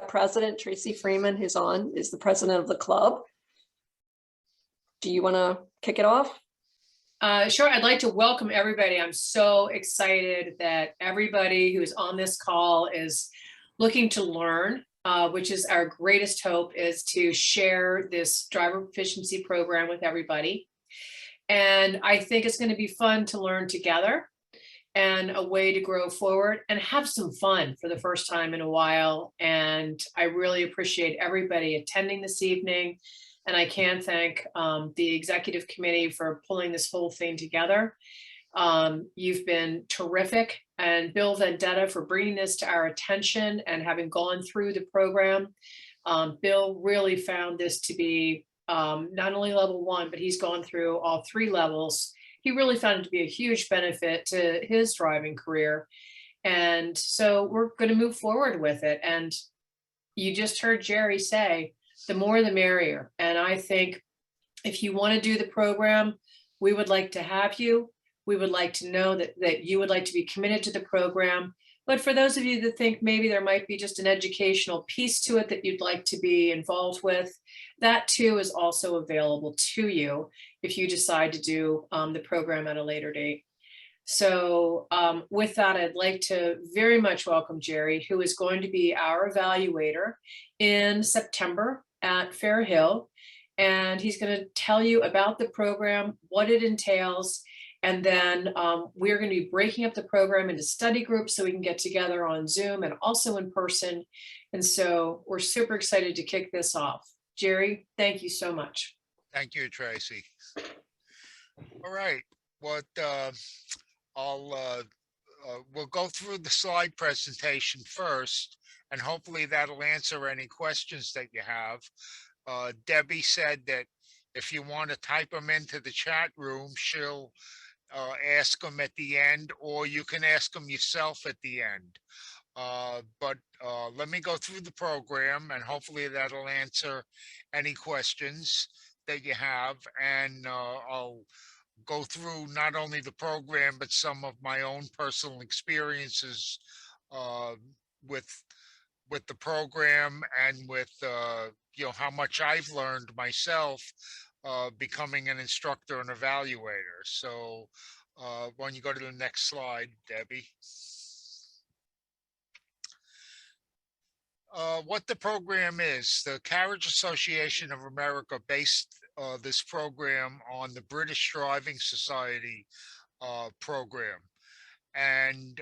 president, Tracy Freeman, who's on, is the president of the club. Do you want to kick it off? Sure. I'd like to welcome everybody. I'm so excited that everybody who's on this call is looking to learn, which is our greatest hope, is to share this driver proficiency program with everybody. And I think it's going to be fun to learn together and a way to grow forward and have some fun for the first time in a while. And I really appreciate everybody attending this evening. And I can thank the executive committee for pulling this whole thing together. You've been terrific, and Bill Vendetta for bringing this to our attention and having gone through the program. Bill really found this to be not only level 1, but he's gone through all 3 levels. He really found it to be a huge benefit to his driving career. And so we're going to move forward with it. And you just heard Jerry say, the more the merrier. And I think if you want to do the program, we would like to have you. We would like to know that you would like to be committed to the program. But for those of you that think maybe there might be just an educational piece to it that you'd like to be involved with, that too is also available to you if you decide to do the program at a later date. So with that, I'd like to very much welcome Jerry, who is going to be our evaluator in September at Fair Hill. And he's going to tell you about the program, what it entails. And then we're going to be breaking up the program into study groups so we can get together on Zoom and also in person. And so we're super excited to kick this off. Jerry, thank you so much. Thank you, Tracy. All right. We'll go through the slide presentation first, and hopefully that'll answer any questions that you have. Debbie said that if you want to type them into the chat room, she'll ask them at the end, or you can ask them yourself at the end. But let me go through the program, and hopefully that'll answer any questions that you have. And I'll go through not only the program, but some of my own personal experiences with the program, and with how much I've learned myself becoming an instructor and evaluator. So when you go to the next slide, Debbie. What the program is, the Carriage Association of America based this program on the British Driving Society program. And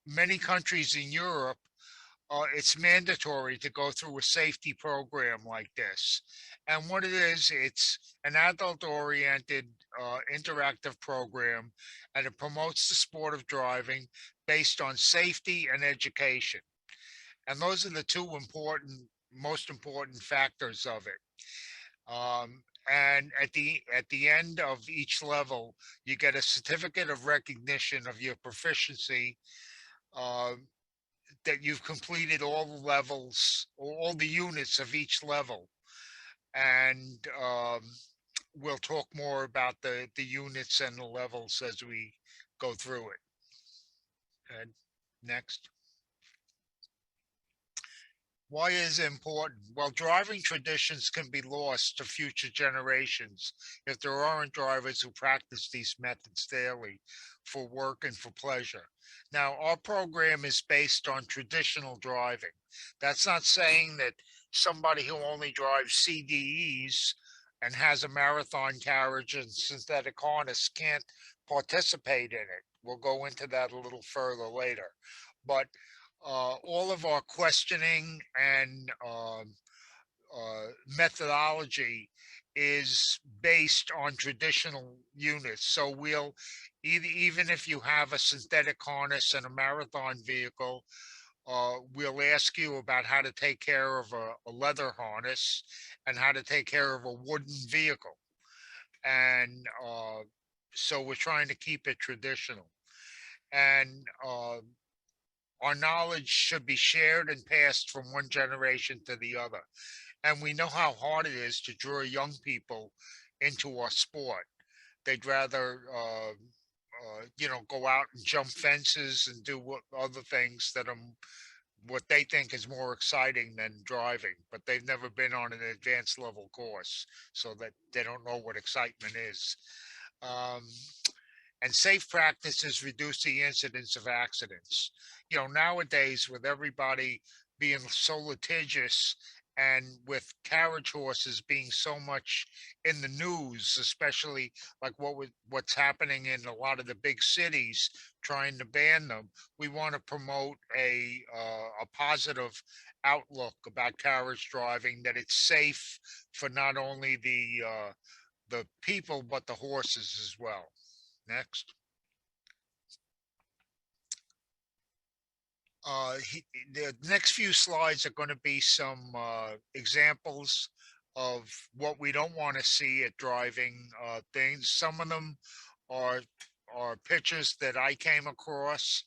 many countries in Europe, it's mandatory to go through a safety program like this. And what it is, it's an adult-oriented interactive program, and it promotes the sport of driving based on safety and education. And those are the 2 most important factors of it. And at the end of each level, you get a certificate of recognition of your proficiency, that you've completed all the levels, all the units of each level. And we'll talk more about the units and the levels as we go through it. And next. Why is it important? Well, driving traditions can be lost to future generations if there aren't drivers who practice these methods daily for work and for pleasure. Now, our program is based on traditional driving. That's not saying that somebody who only drives CDEs and has a marathon carriage and synthetic harness can't participate in it. We'll go into that a little further later. But all of our questioning and methodology is based on traditional units. So we'll even if you have a synthetic harness and a marathon vehicle, we'll ask you about how to take care of a leather harness and how to take care of a wooden vehicle. And so we're trying to keep it traditional. And our knowledge should be shared and passed from one generation to the other. And we know how hard it is to draw young people into our sport. They'd rather, go out and jump fences and do other things that are what they think is more exciting than driving, but they've never been on an advanced level course, so that they don't know what excitement is. Um, and safe practices reduce the incidence of accidents. Nowadays, with everybody being so litigious and with carriage horses being so much in the news, especially like what's happening in a lot of the big cities trying to ban them, we want to promote a positive outlook about carriage driving, that it's safe for not only the people but the horses as well. Next. The next few slides are going to be some examples of what we don't want to see at driving things. Some of them are pictures that I came across.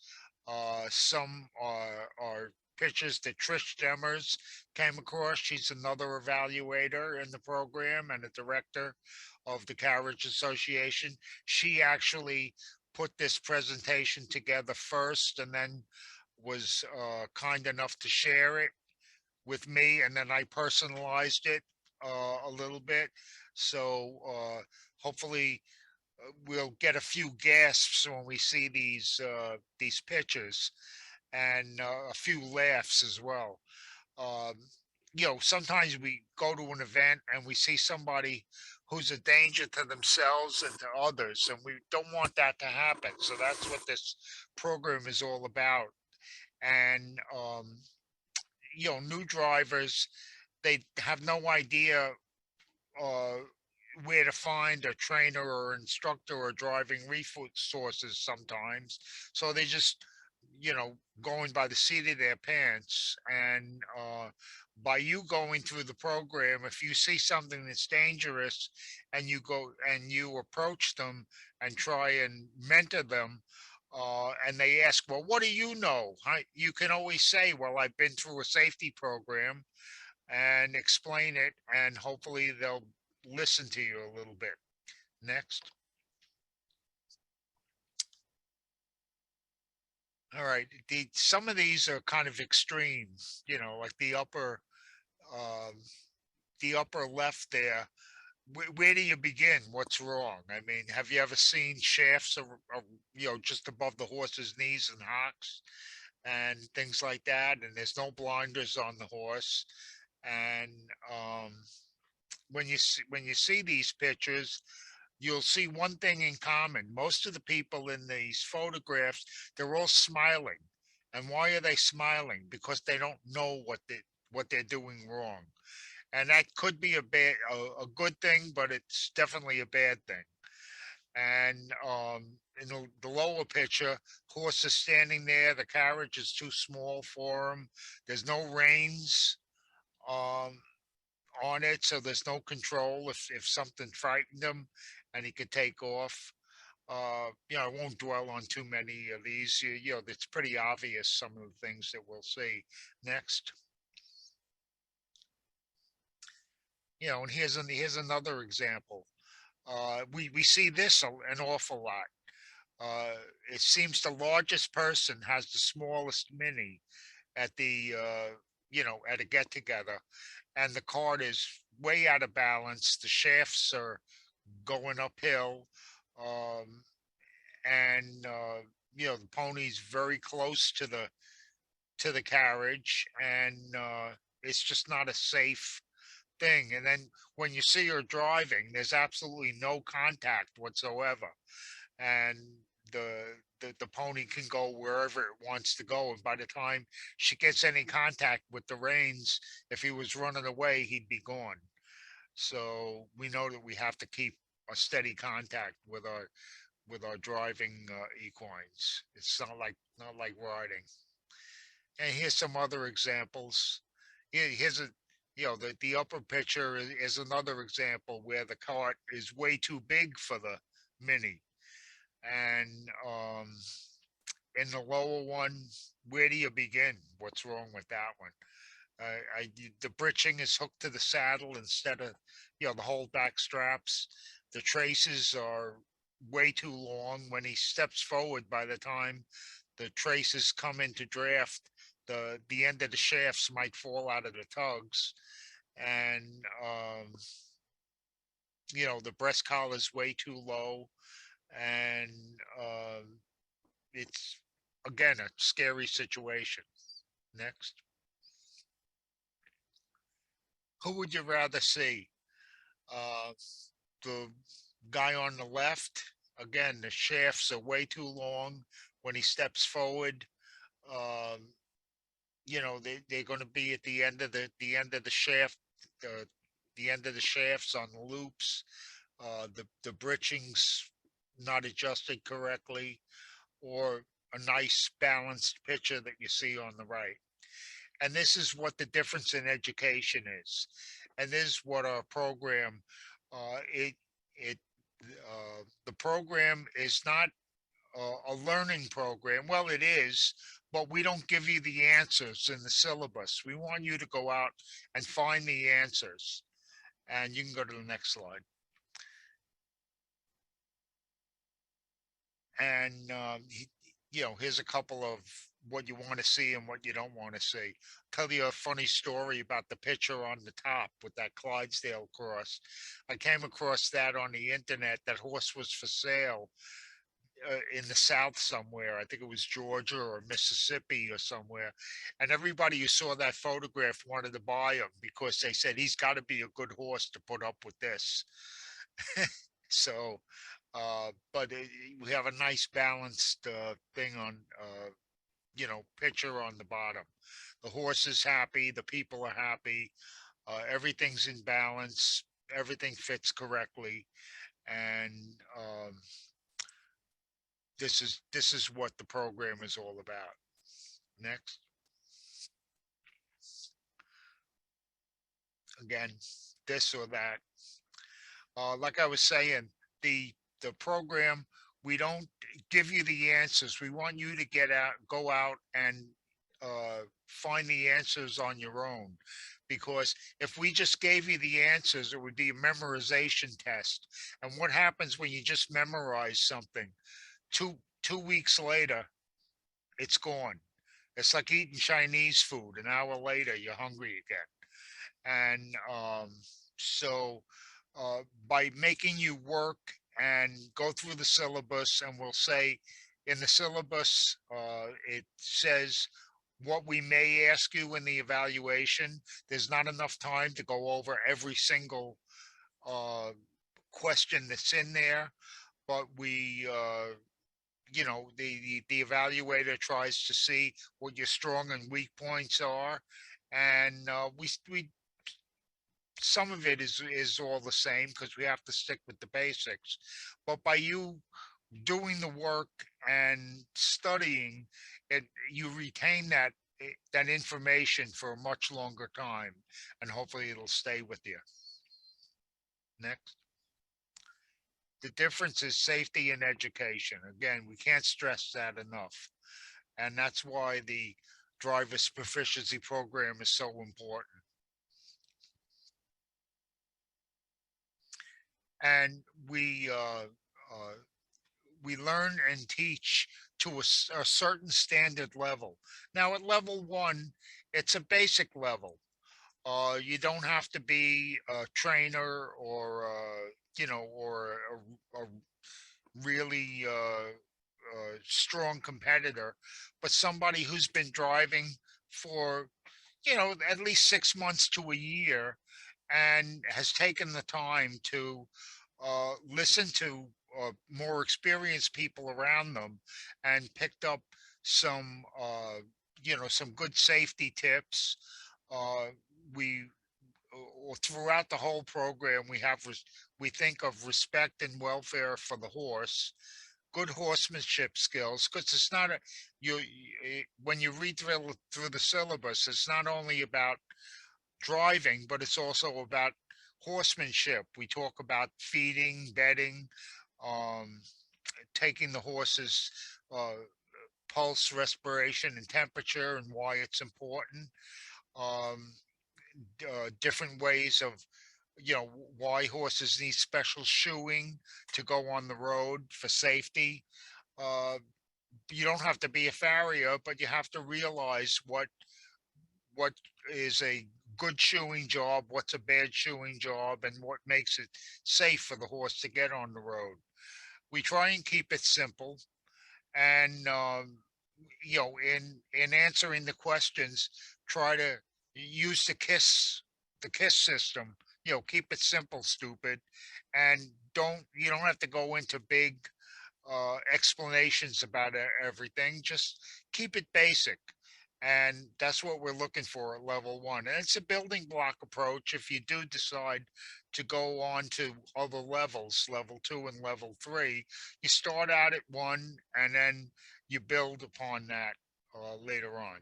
Some are pictures that Trish Demers came across. She's another evaluator in the program and a director of the Carriage Association. She actually put this presentation together first, and then was kind enough to share it with me, and then I personalized it a little bit. So hopefully we'll get a few gasps when we see these pictures, and a few laughs as well. Um, Sometimes we go to an event and we see somebody who's a danger to themselves and to others, and we don't want that to happen. So that's what this program is all about. And new drivers, they have no idea uh, where to find a trainer or instructor or driving resources sometimes, so they just going by the seat of their pants. And by you going through the program, if you see something that's dangerous and you go and you approach them and try and mentor them, and they ask, well, what do you know? You can always say, well, I've been through a safety program, and explain it, and hopefully they'll listen to you a little bit. Next. All right. Some of these are kind of extreme, like um, the upper left there. Where do you begin? What's wrong? I mean, have you ever seen shafts just above the horse's knees and hocks and things like that? And there's no blinders on the horse. And when you see these pictures, you'll see one thing in common. Most of the people in these photographs, they're all smiling. And why are they smiling? Because they don't know what they're doing wrong. And that could be a good thing, but it's definitely a bad thing. And in the lower picture, horse is standing there. The carriage is too small for him. There's no reins um, on it, so there's no control if something frightened him, and he could take off. I won't dwell on too many of these. It's pretty obvious, some of the things that we'll see. Next. And here's another example. We see this an awful lot. Uh, it seems the largest person has the smallest mini at at a get together, and the cart is way out of balance. The shafts are going uphill, um, and the pony's very close to the carriage, and it's just not a safe thing. And then when you see her driving, there's absolutely no contact whatsoever, and the the pony can go wherever it wants to go. And by the time she gets any contact with the reins, if he was running away, he'd be gone. So we know that we have to keep a steady contact with our driving equines. It's not like riding. And here's some other examples. Here's the upper picture is another example where the cart is way too big for the mini. And in the lower one, where do you begin? What's wrong with that one? The britching is hooked to the saddle instead of, the holdback straps. The traces are way too long. When he steps forward, by the time the traces come into draft, the end of the shafts might fall out of the tugs, and the breast collar is way too low, and it's again a scary situation. Next. Who would you rather see? Uh, the guy on the left, again, the shafts are way too long. When he steps forward, um, they're going to be at the end of the shaft, uh, the end of the shafts on the loops. The britching's not adjusted correctly, or a nice balanced picture that you see on the right. And this is what the difference in education is, and this is what our program it it the program is not a learning program. Well, it is, but we don't give you the answers in the syllabus. We want you to go out and find the answers. And you can go to the next slide. And here's a couple of what you want to see and what you don't want to see. Tell you a funny story about the picture on the top with that Clydesdale cross. I came across that on the internet. That horse was for sale in the South somewhere. I think it was Georgia or Mississippi or somewhere. And everybody who saw that photograph wanted to buy him because they said he's got to be a good horse to put up with this. So, but we have a nice balanced thing on, picture on the bottom. The horse is happy. The people are happy. Everything's in balance. Everything fits correctly. And this is what the program is all about. Next. Again, this or that. Like I was saying, the program, we don't give you the answers. We want you to go out and find the answers on your own. Because if we just gave you the answers, it would be a memorization test. And what happens when you just memorize something? Two weeks later, it's gone. It's like eating Chinese food. An hour later, you're hungry again. And so by making you work and go through the syllabus, and we'll say in the syllabus, it says what we may ask you in the evaluation. There's not enough time to go over every single question that's in there, but we the evaluator tries to see what your strong and weak points are, and we some of it is all the same because we have to stick with the basics. But by you doing the work and studying it, you retain that information for a much longer time, and hopefully it'll stay with you. Next. The difference is safety and education. Again, we can't stress that enough. And that's why the driver's proficiency program is so important. And we learn and teach to a certain standard level. Now at level 1, it's a basic level. You don't have to be a trainer or or a really strong competitor, but somebody who's been driving for at least 6 months to a year and has taken the time to listen to more experienced people around them and picked up some some good safety tips. We throughout the whole program, we think of respect and welfare for the horse, good horsemanship skills, because it's not when you read through the syllabus, it's not only about driving, but it's also about horsemanship. We talk about feeding, bedding, um, taking the horse's pulse, respiration, and temperature, and why it's important. Um, Different ways of why horses need special shoeing to go on the road for safety. you don't have to be a farrier, but you have to realize what is a good shoeing job, what's a bad shoeing job, and what makes it safe for the horse to get on the road. We try and keep it simple, and in answering the questions, try to use the kiss system. Keep it simple, stupid, and you don't have to go into big explanations about everything. Just keep it basic. And that's what we're looking for at level one. And it's a building block approach. If you do decide to go on to other levels, level two and level three, you start out at one and then you build upon that later on.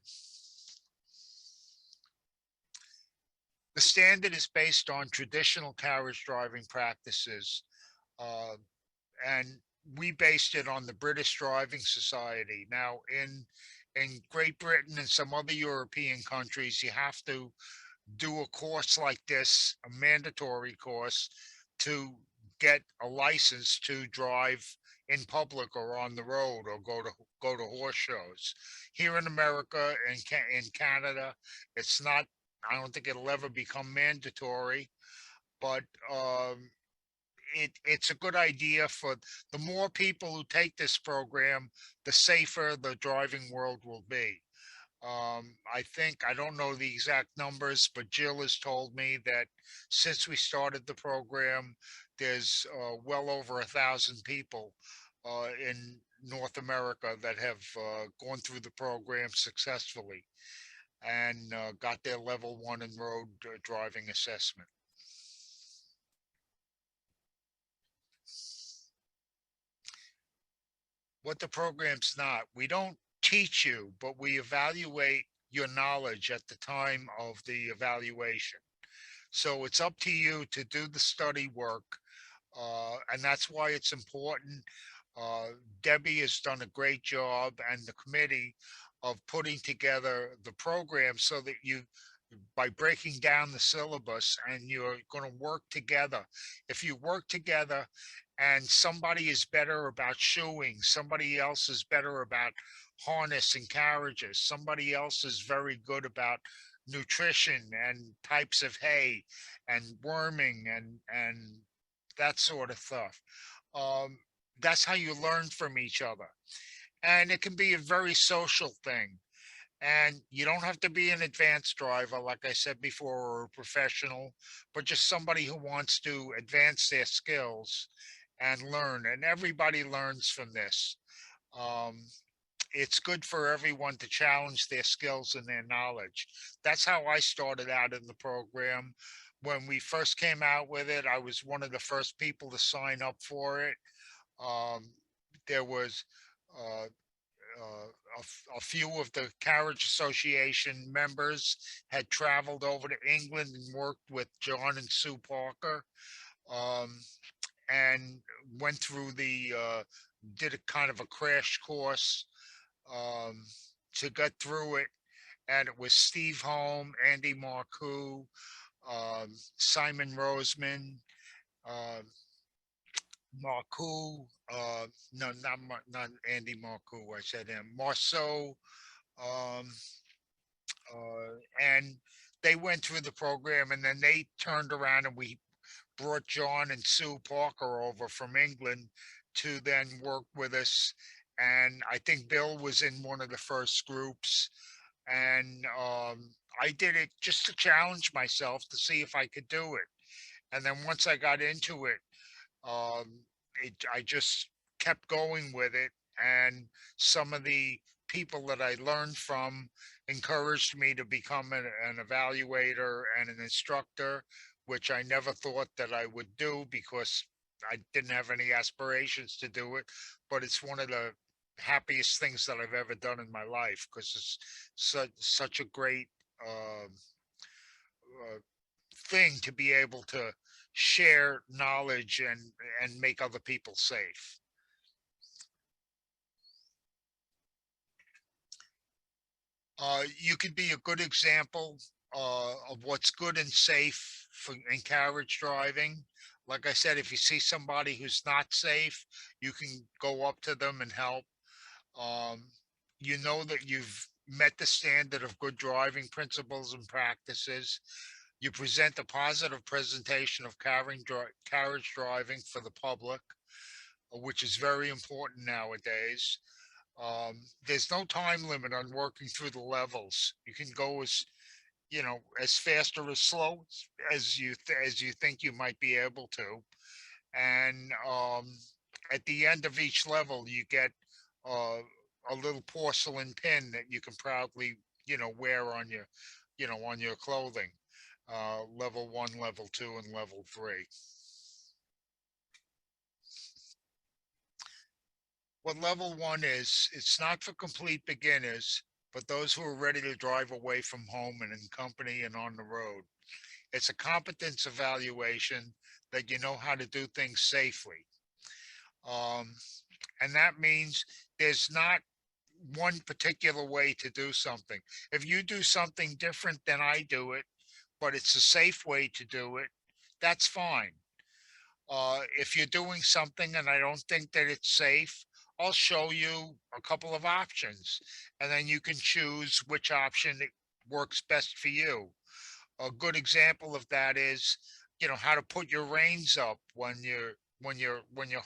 The standard is based on traditional carriage driving practices. Uh, and we based it on the British Driving Society. Now, in Great Britain and some other European countries, you have to do a course like this, a mandatory course, to get a license to drive in public or on the road or go to horse shows. Here in America and in Canada, it's not. I don't think it'll ever become mandatory, but it's a good idea. For the more people who take this program, the safer the driving world will be. I think, I don't know the exact numbers, but Jill has told me that since we started the program, there's well over 1,000 people in North America that have gone through the program successfully and got their level one in road driving assessment. What the program's not. We don't teach you, but we evaluate your knowledge at the time of the evaluation. So it's up to you to do the study work, and that's why it's important. Debbie has done a great job, and the committee, of putting together the program so that by breaking down the syllabus, and you're going to work together. If you work together and somebody is better about shoeing, somebody else is better about harness and carriages, somebody else is very good about nutrition and types of hay and worming and that sort of stuff. Um, that's how you learn from each other. And it can be a very social thing. And you don't have to be an advanced driver, like I said before, or a professional, but just somebody who wants to advance their skills and learn. And everybody learns from this. Um, it's good for everyone to challenge their skills and their knowledge. That's how I started out in the program. When we first came out with it, I was one of the first people to sign up for it. Um, there was uh, a few of the Carriage Association members had traveled over to England and worked with John and Sue Parker, um, and went through did a kind of a crash course um, to get through it. And it was Steve Holm, Andy Marcoux, Simon Roseman, uh, Marcoux, no, not Andy Marcoux. I said him, Marceau, um, and they went through the program, and then they turned around and we brought John and Sue Parker over from England to then work with us. And I think Bill was in one of the first groups, and I did it just to challenge myself to see if I could do it. And then once I got into it, um, I just kept going with it, and some of the people that I learned from encouraged me to become an evaluator and an instructor, which I never thought that I would do because I didn't have any aspirations to do it. But it's one of the happiest things that I've ever done in my life, because it's such a great uh, thing to be able to share knowledge and make other people safe. You could be a good example of what's good and safe in carriage driving. Like I said, if you see somebody who's not safe, you can go up to them and help. Um, you know that you've met the standard of good driving principles and practices. You present a positive presentation of carriage driving for the public, which is very important nowadays. There's no time limit on working through the levels. You can go as, as fast or as slow as you think you might be able to. And at the end of each level, you get uh, a little porcelain pin that you can proudly, wear on your, on your clothing. Level 1, level 2, and level 3. What level 1 is, it's not for complete beginners, but those who are ready to drive away from home and in company and on the road. It's a competence evaluation that you know how to do things safely. Um, and that means there's not one particular way to do something. If you do something different than I do it, but it's a safe way to do it, that's fine. If you're doing something and I don't think that it's safe, I'll show you a couple of options, and then you can choose which option works best for you. A good example of that is, how to put your reins up when you're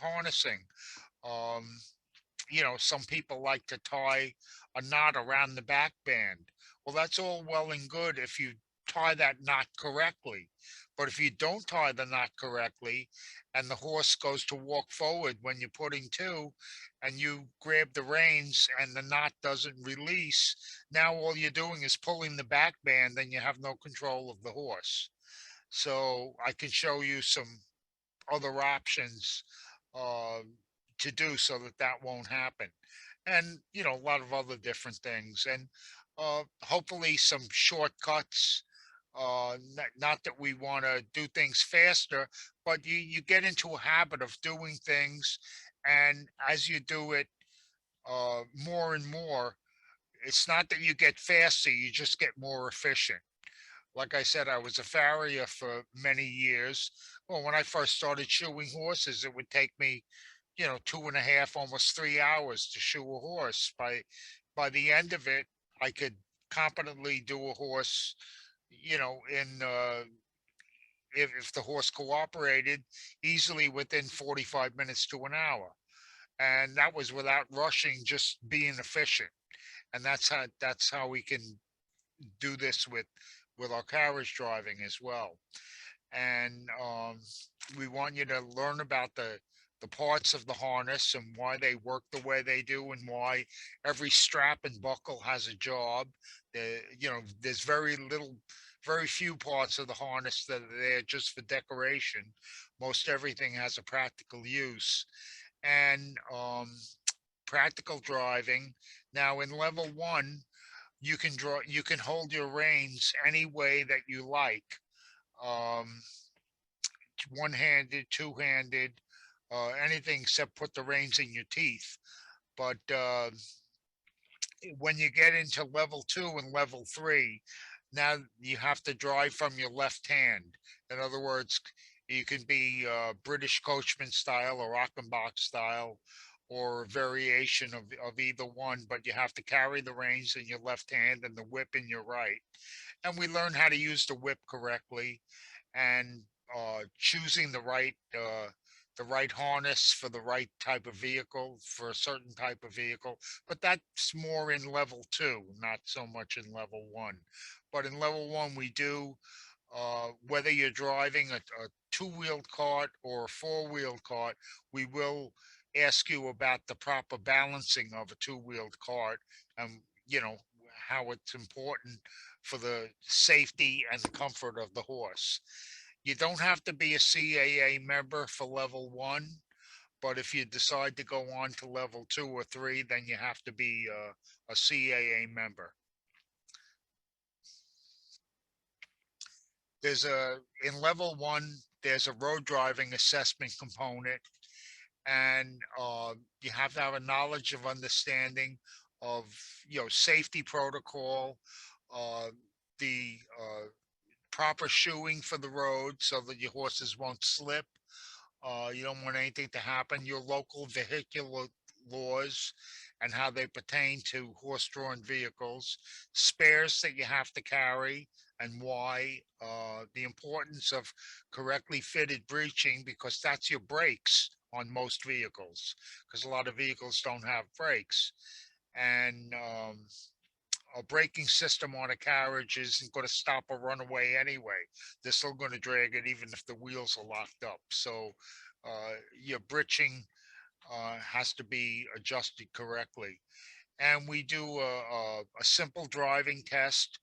harnessing. Um, some people like to tie a knot around the back band. Well, that's all well and good if you tie that knot correctly. But if you don't tie the knot correctly and the horse goes to walk forward when you're putting to, and you grab the reins and the knot doesn't release, now all you're doing is pulling the back band and you have no control of the horse. So I can show you some other options uh, to do so that that won't happen. And, a lot of other different things. And hopefully some shortcuts. Not that we want to do things faster, but you get into a habit of doing things. And as you do it more and more, it's not that you get faster, you just get more efficient. Like I said, I was a farrier for many years. Well, when I first started shoeing horses, it would take me, 2.5, almost 3 hours to shoe a horse. By the end of it, I could competently do a horse, in if the horse cooperated, easily within 45 minutes to an hour. And that was without rushing, just being efficient. And that's how we can do this with our carriage driving as well. And we want you to learn about the parts of the harness and why they work the way they do, and why every strap and buckle has a job. There's very few parts of the harness that are there just for decoration. Most everything has a practical use. And practical driving. Now in level 1, you can hold your reins any way that you like. Um, One-handed, two-handed, anything except put the reins in your teeth. But when you get into level 2 and level 3, now you have to drive from your left hand. In other words, you can be British coachman style or Achenbach style, or a variation of either one, but you have to carry the reins in your left hand and the whip in your right. And we learn how to use the whip correctly, and choosing the right harness for the right type of vehicle, for a certain type of vehicle. But that's more in level 2, not so much in level 1. But in level 1, we do, whether you're driving a two-wheeled cart or a four-wheeled cart, we will ask you about the proper balancing of a two-wheeled cart, and how it's important for the safety and the comfort of the horse. You don't have to be a CAA member for level 1, but if you decide to go on to level 2 or 3, then you have to be a CAA member. In level 1, there's a road driving assessment component, and you have to have a knowledge of understanding of, safety protocol, uh, the proper shoeing for the road so that your horses won't slip. You don't want anything to happen. Your local laws and how they pertain to horse-drawn vehicles, spares that you have to carry and why, the importance of correctly fitted breeching, because that's your brakes on most vehicles, because a lot of vehicles don't have brakes. And a braking system on a carriage isn't going to stop a runaway anyway. They're still going to drag it even if the wheels are locked up. So your bridging has to be adjusted correctly. And we do a simple driving test.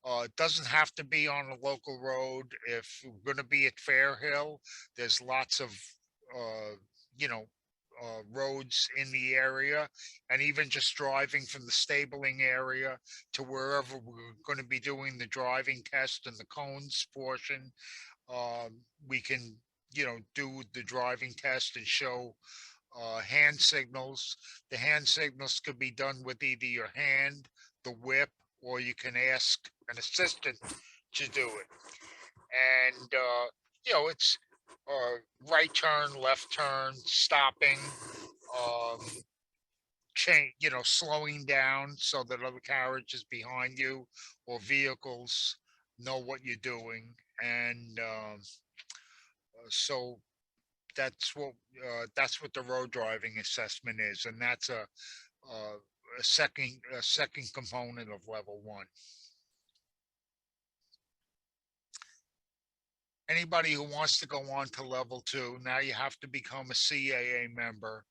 It doesn't have to be on a local road. If we're going to be at Fair Hill, there's lots of, uh, you know, roads in the area, and even just driving from the stabling area to wherever we're going to be doing the driving test and the cones portion, we can, do the driving test and show hand signals. The hand signals could be done with either your hand, the whip, or you can ask an assistant to do it. And it's right turn, left turn, stopping, um, change, slowing down so that other carriages behind you or vehicles know what you're doing. And so that's what the road driving assessment is, and that's a second component of level one. Anybody who wants to go on to level two, now you have to become a CAA member,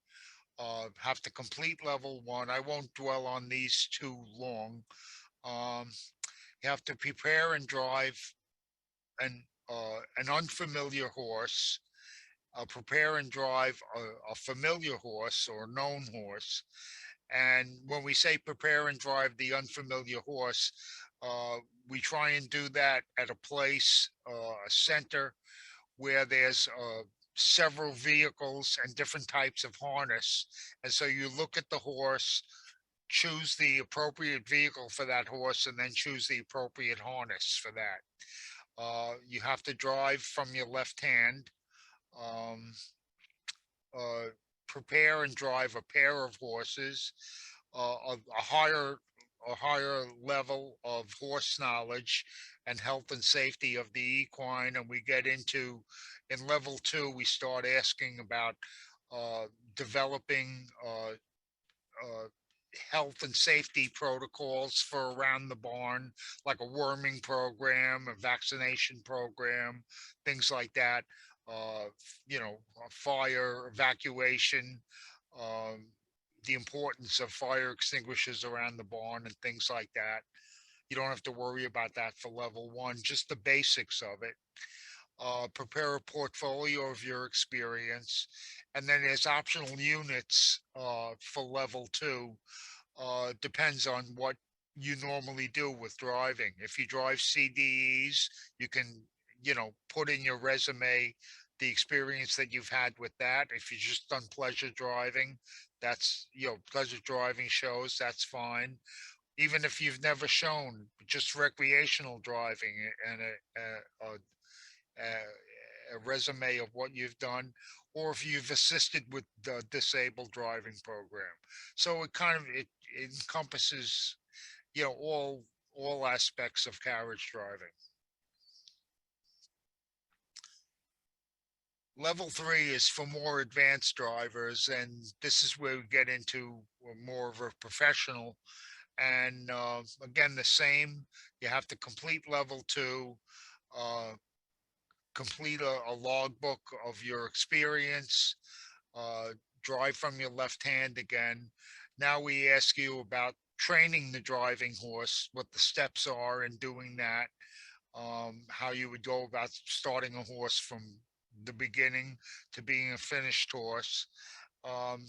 have to complete level one. I won't dwell on these too long. Um, you have to prepare and drive an unfamiliar horse, prepare and drive a familiar horse or known horse. And when we say prepare and drive the unfamiliar horse, we try and do that at a place, a center, where there's several vehicles and different types of harness. And so you look at the horse, choose the appropriate vehicle for that horse, and then choose the appropriate harness for that. You have to drive from your left hand. Um, uh, Prepare and drive a pair of horses, a higher level of horse knowledge and health and safety of the equine. And we get into, in level two, we start asking about developing health and safety protocols for around the barn, like a worming program, a vaccination program, things like that. Fire evacuation, um, the importance of fire extinguishers around the barn and things like that. You don't have to worry about that for level one, just the basics of it. Prepare a portfolio of your experience. And then there's optional units for level two. Depends on what you normally do with driving. If you drive CDEs, you can, put in your resume the experience that you've had with that. If you just done pleasure driving, that's, pleasure driving shows, that's fine. Even if you've never shown just recreational driving and a resume of what you've done, or if you've assisted with the disabled driving program. So it encompasses, all aspects of carriage driving. Level three is for more advanced drivers, and this is where we get into more of a professional. And again, the same. You have to complete level two, uh, complete a logbook of your experience, uh, drive from your left hand again. Now we ask you about training the driving horse, what the steps are in doing that, how you would go about starting a horse from the beginning to being a finished horse. Um,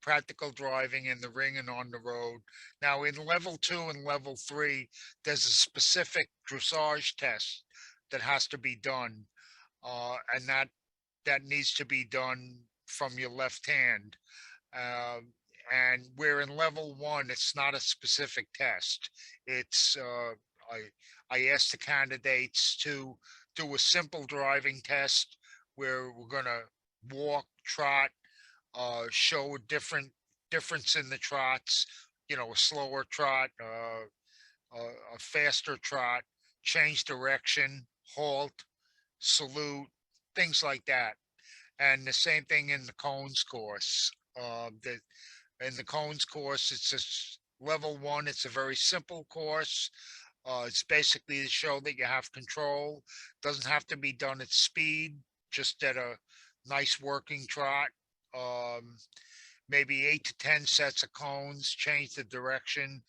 Practical driving in the ring and on the road. Now in level two and level three, there's a specific dressage test that has to be done, and that needs to be done from your left hand. And where in level one, it's not a specific test. It's I ask the candidates to do a simple driving test where we're gonna walk, trot, show different difference in the trots, you know, a slower trot, a faster trot, change direction, halt, salute, things like that. And the same thing in the cones course. In the cones course, it's just level one. It's a very simple course. It's basically to show that you have control. Doesn't have to be done at speed, just at a nice working trot. Um, Maybe 8 to 10 sets of cones, change the direction.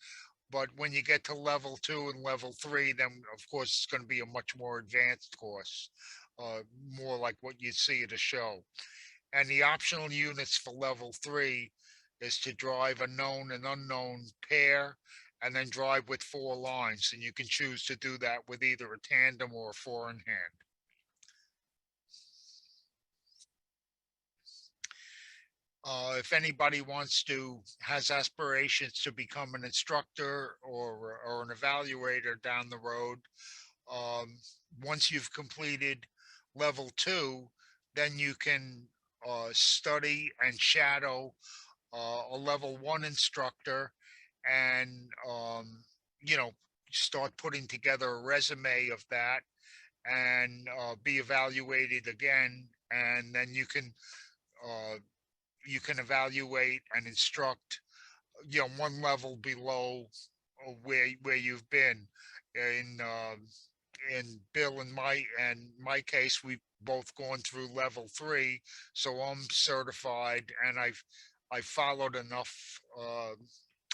But when you get to level two and level three, then of course it's going to be a much more advanced course, more like what you'd see at a show. And the optional units for level three is to drive a known and unknown pair and then drive with 4 lines. And you can choose to do that with either a tandem or a four in hand. If anybody has aspirations to become an instructor or an evaluator down the road, um, once you've completed level two, then you can study and shadow a level one instructor and, you know, start putting together a resume of that and be evaluated again. And then uh, you can evaluate and instruct, you know, one level below where you've been. In Bill and my case, we've both gone through level three, so I'm certified, and I've followed enough.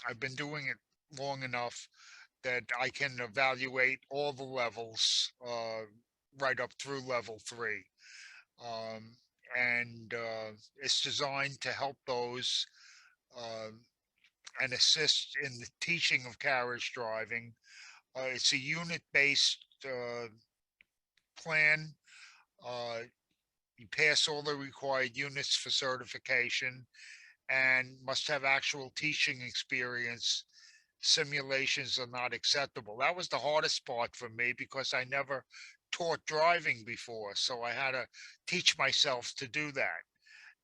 I've been doing it long enough that I can evaluate all the levels right up through level three. Um, and it's designed to help those uh, and assist in the teaching of carriage driving. It's a unit-based plan. Uh, you pass all the required units for certification and must have actual teaching experience. Simulations are not acceptable. That was the hardest part for me because I never taught driving before, so I had to teach myself to do that.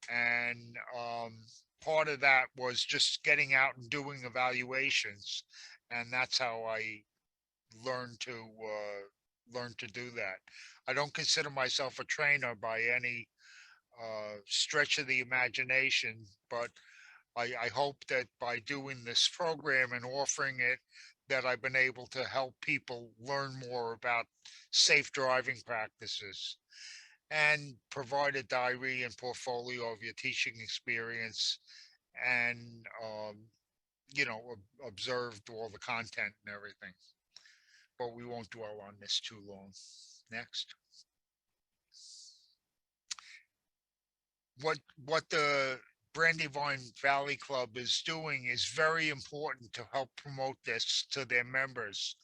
And part of that was just getting out and doing evaluations, and that's how I learned to do that. I don't consider myself a trainer by any stretch of the imagination, but I hope that by doing this program and offering it, that I've been able to help people learn more about safe driving practices and provide a diary and portfolio of your teaching experience and, you know, observed all the content and everything. But we won't dwell on this too long. Next. What the Brandywine Valley Club is doing is very important to help promote this to their members.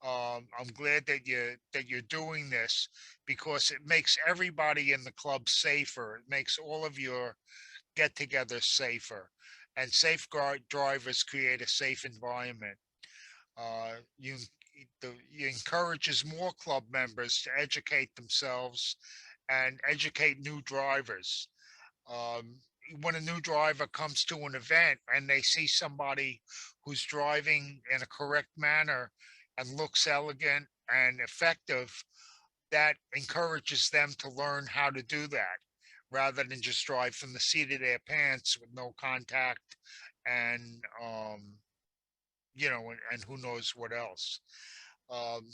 I'm glad that you're doing this because it makes everybody in the club safer. It makes all of your get-togethers safer, and safeguard drivers create a safe environment. You encourages more club members to educate themselves and educate new drivers. Um, when a new driver comes to an event and they see somebody who's driving in a correct manner and looks elegant and effective, that encourages them to learn how to do that rather than just drive from the seat of their pants with no contact and, you know, and who knows what else. Um,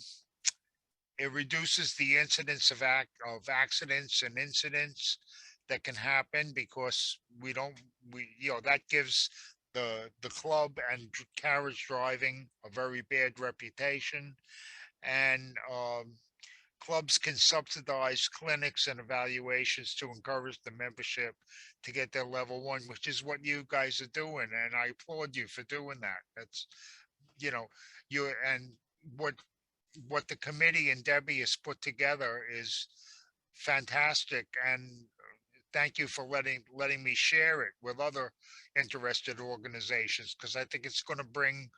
it reduces the incidence of accidents and incidents that can happen because you know, that gives the club and carriage driving a very bad reputation. And clubs can subsidize clinics and evaluations to encourage the membership to get their level one, which is what you guys are doing, and I applaud you for doing that. That's, you know, you and what the committee and Debbie has put together is fantastic, and thank you for letting me share it with other interested organizations, because I think it's going to bring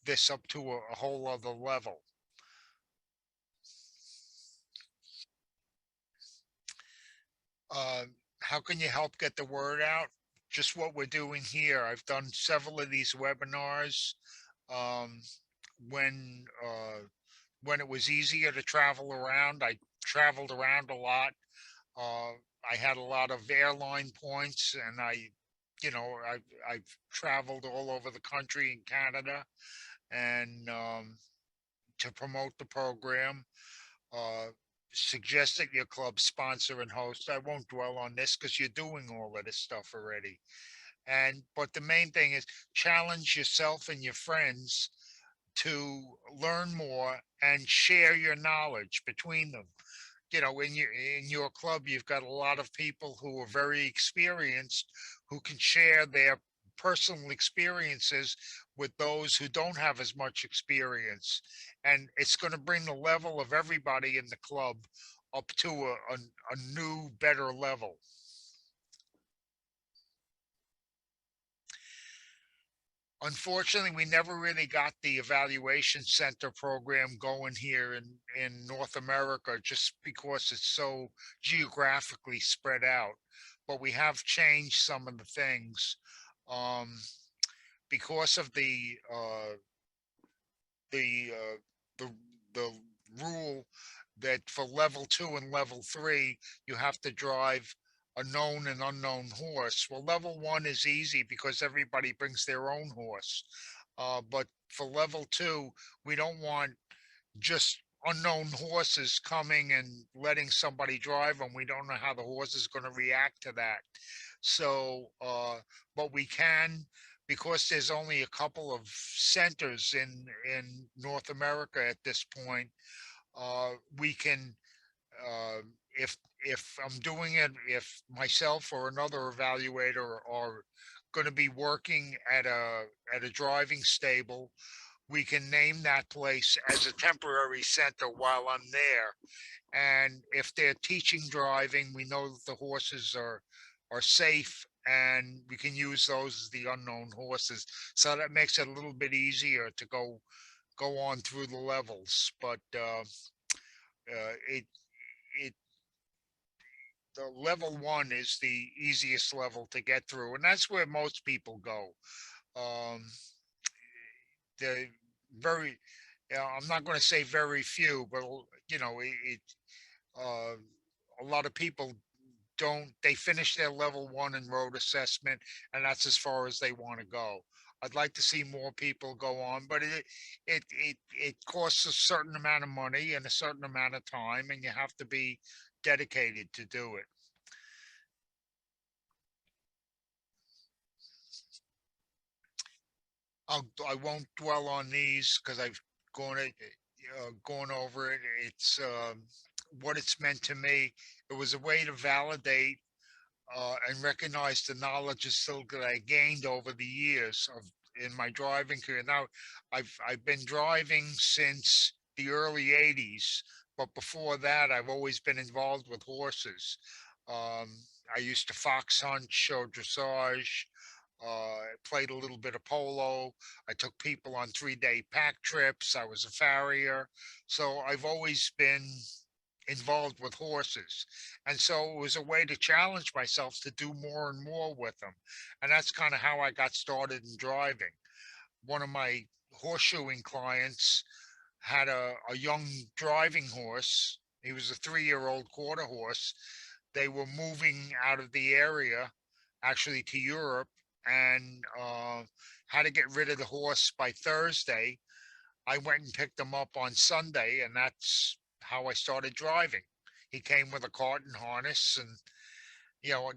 this up to a whole other level. How can you help get the word out? just what we're doing here. I've done several of these webinars um, when when it was easier to travel around. I traveled around a lot. Uh, I had a lot of airline points, and I've traveled all over the country in Canada, and to promote the program. Uh, Suggest that your club sponsor and host. I won't dwell on this because you're doing all of this stuff already. But the main thing is challenge yourself and your friends to learn more and share your knowledge between them. In your club, you've got a lot of people who are very experienced, who can share their personal experiences with those who don't have as much experience, and it's going to bring the level of everybody in the club up to a new, better level. Unfortunately, we never really got the evaluation center program going here in North America just because it's so geographically spread out. But we have changed some of the things um, because of the the the rule that for level 2 and level 3 you have to drive a known and unknown horse. Well, level 1 is easy because everybody brings their own horse. But for level 2, we don't want just unknown horses coming and letting somebody drive them. We don't know how the horse is going to react to that. So, but we can, because there's only a couple of centers in North America at this point. We can, uh, if I'm doing it, if myself or another evaluator are going to be working at a driving stable, we can name that place as a temporary center while I'm there. And if they're teaching driving, we know that the horses are safe, and we can use those as the unknown horses. So that makes it a little bit easier to go on through the levels. But it it the level 1 is the easiest level to get through, and that's where most people go. Um, the very I'm not going to say very few, but uh, a lot of people don't. They finish their level 1 in road assessment, and that's as far as they want to go. I'd like to see more people go on, but it costs a certain amount of money and a certain amount of time, and you have to be dedicated to do it. I won't dwell on these because I've gone over it. It's what it's meant to me. It was a way to validate and recognize the knowledge and skill that I gained over the years of in my driving career. Now, I've been driving since the early '80s, but before that, I've always been involved with horses. Um, I used to fox hunt, show dressage, played a little bit of polo. I took people on 3-day pack trips. I was a farrier. So I've always been involved with horses. And so it was a way to challenge myself to do more and more with them. And that's kind of how I got started in driving. One of my horseshoeing clients had a young driving horse. He was a 3-year-old quarter horse. They were moving out of the area, actually to Europe, and had to get rid of the horse by Thursday. I went and picked him up on Sunday, and that's how I started driving. He came with a cart and harness, and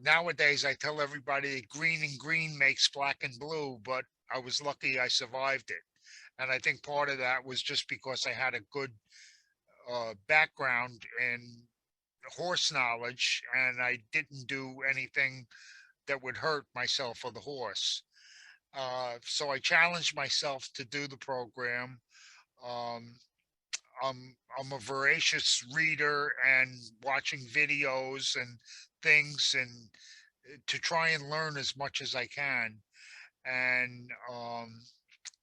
nowadays I tell everybody that green and green makes black and blue, but I was lucky I survived it. And I think part of that was just because I had a good background in horse knowledge, and I didn't do anything that would hurt myself or the horse. So I challenged myself to do the program. Um, I'm a voracious reader and watching videos and things, and to try and learn as much as I can. And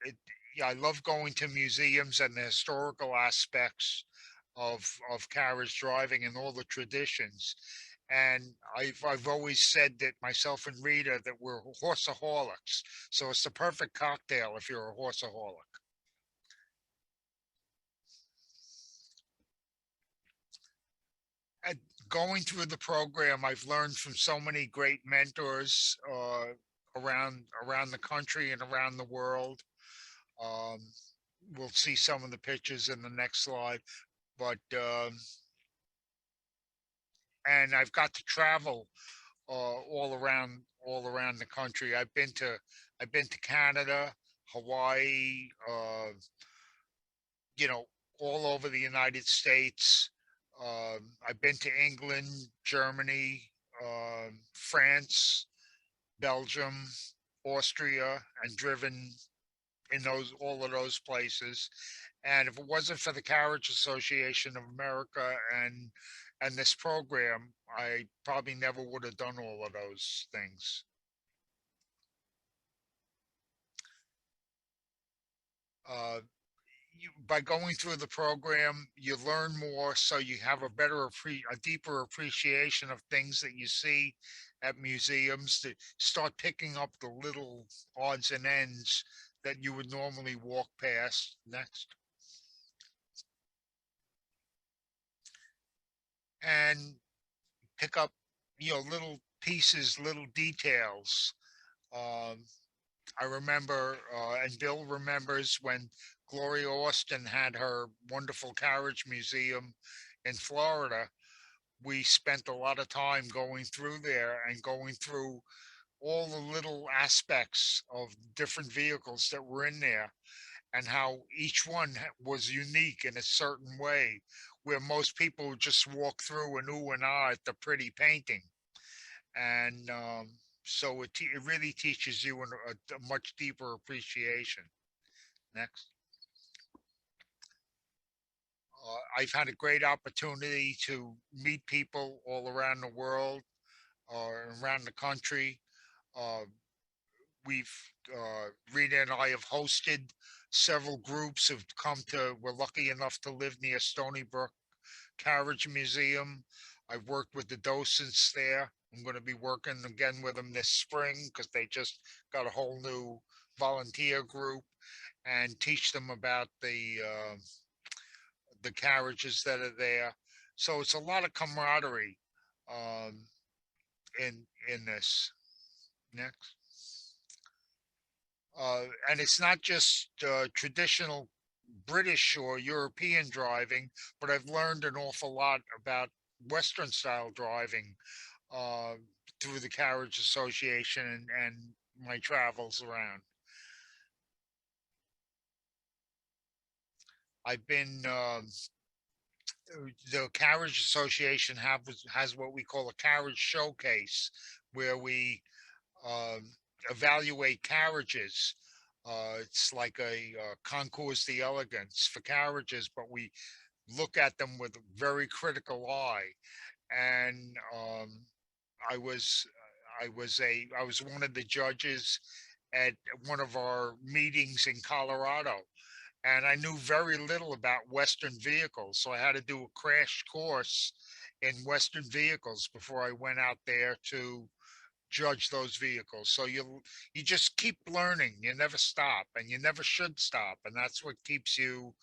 it, yeah, I love going to museums and the historical aspects of carriage driving and all the traditions. And I've always said that myself and Rita that we're horseaholics. So it's the perfect cocktail if you're a horseaholic. And going through the program, I've learned from so many great mentors around the country and around the world. Um, we'll see some of the pictures in the next slide, but and I've got to travel all around the country. I've been to Canada, Hawaii, you know, all over the United States. I've been to England, Germany, France, Belgium, Austria, and driven in those all of those places. And if it wasn't for the Carriage Association of America and this program, I probably never would have done all of those things. Uh, by going through the program, you learn more, so you have a deeper appreciation of things that you see at museums, to start picking up the little odds and ends that you would normally walk past. Next. And pick up, little pieces, little details. Um, I remember, and Bill remembers when Gloria Austin had her wonderful carriage museum in Florida. We spent a lot of time going through there and going through all the little aspects of different vehicles that were in there, and how each one was unique in a certain way, where most people would just walk through and ooh and ah at the pretty painting. And so it really teaches you a much deeper appreciation. Next. I've had a great opportunity to meet people all around the world, around the country. Uh, we've Rita and I have hosted several groups who've come to. We're lucky enough to live near Stony Brook Carriage Museum. I've worked with the docents there. I'm going to be working again with them this spring because they just got a whole new volunteer group, and teach them about the carriages that are there. So it's a lot of camaraderie um, in this. Next. And it's not just traditional British or European driving, but I've learned an awful lot about Western style driving uh, through the Carriage Association and my travels around. I've been the Carriage Association has what we call a carriage showcase, where we um, evaluate carriages. It's like a concours d'elegance for carriages, but we look at them with a very critical eye. And I was one of the judges at one of our meetings in Colorado, and I knew very little about Western vehicles, so I had to do a crash course in Western vehicles before I went out there to judge those vehicles. So you just keep learning. You never stop, and you never should stop, and that's what keeps you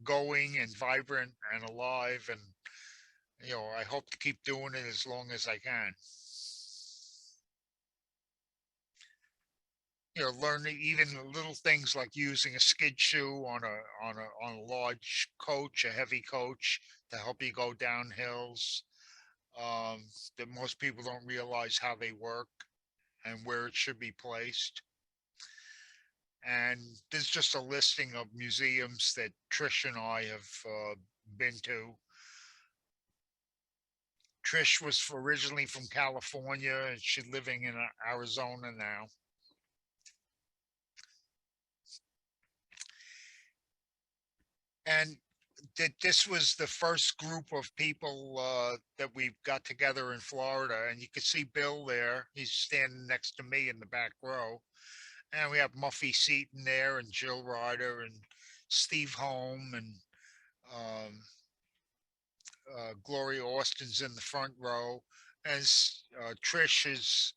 going and vibrant and alive. And I hope to keep doing it as long as I can. Learning even little things like using a skid shoe on a large coach, a heavy coach, to help you go down hills. That most people don't realize how they work and where it should be placed. And there's just a listing of museums that Trish and I have been to. Trish was originally from California, and she's living in Arizona now. And that this was the first group of people that we got together in Florida, and you could see Bill there. He's standing next to me in the back row, and we have Muffy Seaton there, and Jill Ryder, and Steve Holm, and um, Gloria Austin's in the front row. As Trish is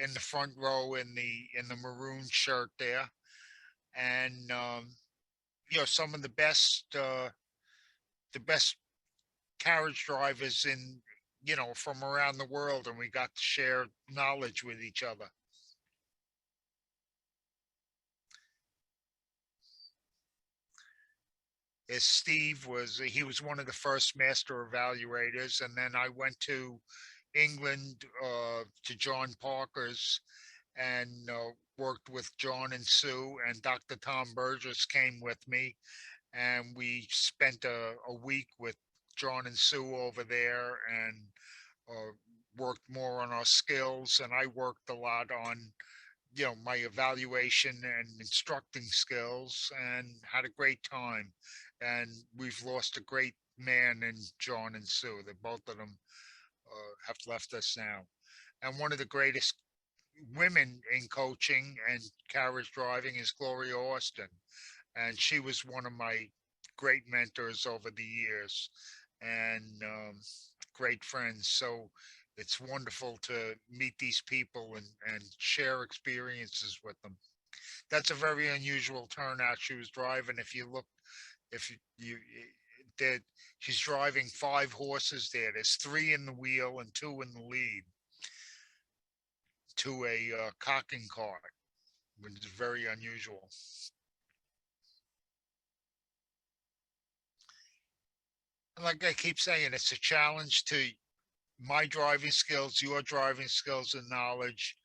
in the front row in the maroon shirt there, and some of the best carriage drivers in from around the world, and we got to share knowledge with each other. As Steve he was one of the first master evaluators, and then I went to England to John Parker's and worked with John and Sue, and Dr. Tom Burgess came with me, and we spent a week with John and Sue over there, and uh, worked more on our skills, and I worked a lot on my evaluation and instructing skills, and had a great time. And we've lost a great man in John and Sue. That both of them have left us now. And one of the greatest women in coaching and carriage driving is Gloria Austin, and she was one of my great mentors over the years, and great friends. So it's wonderful to meet these people and share experiences with them. That's a very unusual turnout she was driving. If you look, if you did, she's driving 5 horses there. There's 3 in the wheel and 2 in the lead to a cocking cart, which is very unusual. And like I keep saying, it's a challenge to my driving skills, your driving skills and knowledge,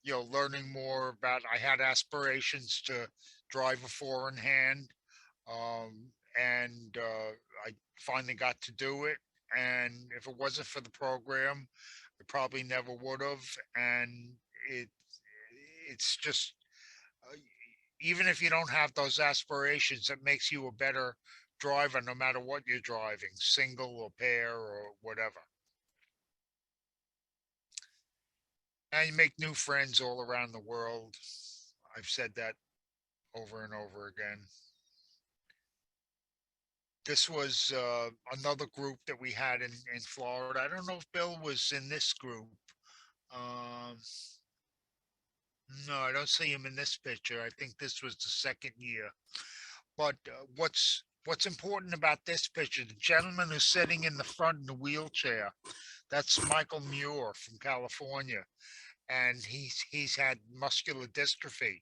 learning more about, I had aspirations to drive a 4 in hand. And I finally got to do it. And if it wasn't for the program, I probably never would have. And it, it's just, uh, even if you don't have those aspirations, it makes you a better driver no matter what you're driving, single or pair or whatever. And you make new friends all around the world. I've said that over and over again. This was another group that we had in Florida. I don't know if Bill was in this group. Um, no, I don't see him in this picture. I think this was the second year. But what's important about this picture, the gentleman who's sitting in the front in the wheelchair, that's Michael Muir from California, and he's had muscular dystrophy.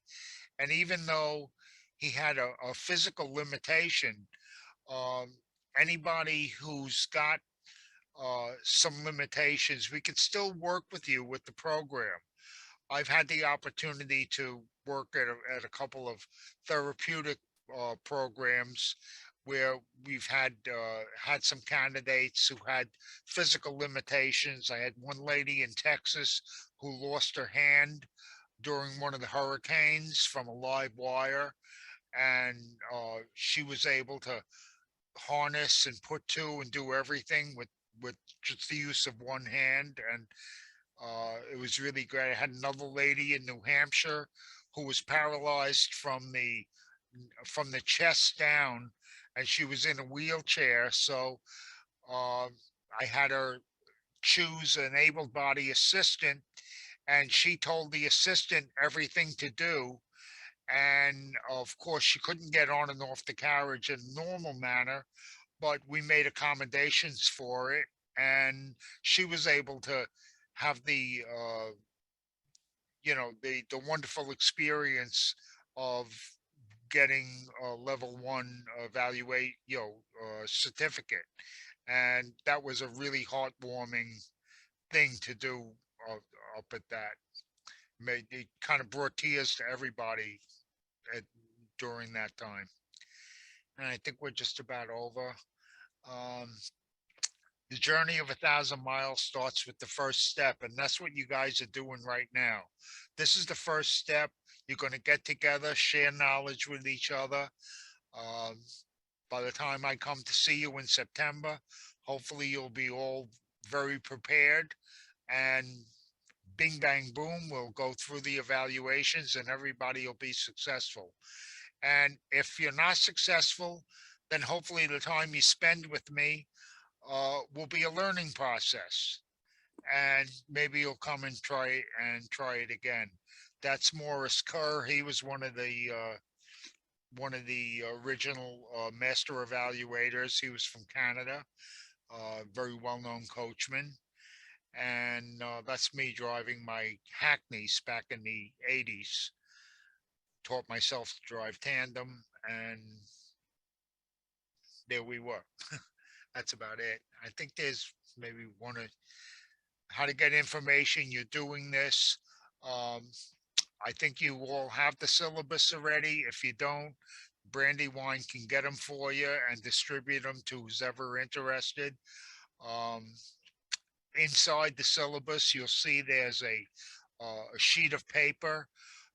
And even though he had a physical limitation, um, anybody who's got some limitations, we could still work with you with the program. I've had the opportunity to work at a couple of therapeutic programs where we've had some candidates who had physical limitations. I had one lady in Texas who lost her hand during one of the hurricanes from a live wire, and she was able to harness and put to and do everything with just the use of one hand, and it was really great. I had another lady in New Hampshire who was paralyzed from the chest down, and she was in a wheelchair. So uh, I had her choose an able-body assistant, and she told the assistant everything to do. And of course, she couldn't get on and off the carriage in a normal manner, but we made accommodations for it, and she was able to have the wonderful experience of getting a level 1 evaluate certificate, and that was a really heartwarming thing to do. Up at that, made it kind of brought tears to everybody at, during that time. And I think we're just about over. um, The journey of 1,000 miles starts with the first step, and that's what you guys are doing right now. This is the first step. You're going to get together, share knowledge with each other. Um, by the time I come to see you in September, hopefully you'll be all very prepared, and bing, bang, boom, we'll go through the evaluations and everybody will be successful. And if you're not successful, then hopefully the time you spend with me will be a learning process. and maybe you'll come and try it again. That's Morris Kerr. He was one of the original master evaluators. He was from Canada, very well-known coachman. And that's me driving my Hackneys back in the 80s. Taught myself to drive tandem, and there we were. That's about it. I think there's maybe one or how to get information. You're doing this. Um, I think you all have the syllabus already. If you don't, Brandywine can get them for you and distribute them to who's ever interested. Um, Inside the syllabus, you'll see there's a sheet of paper.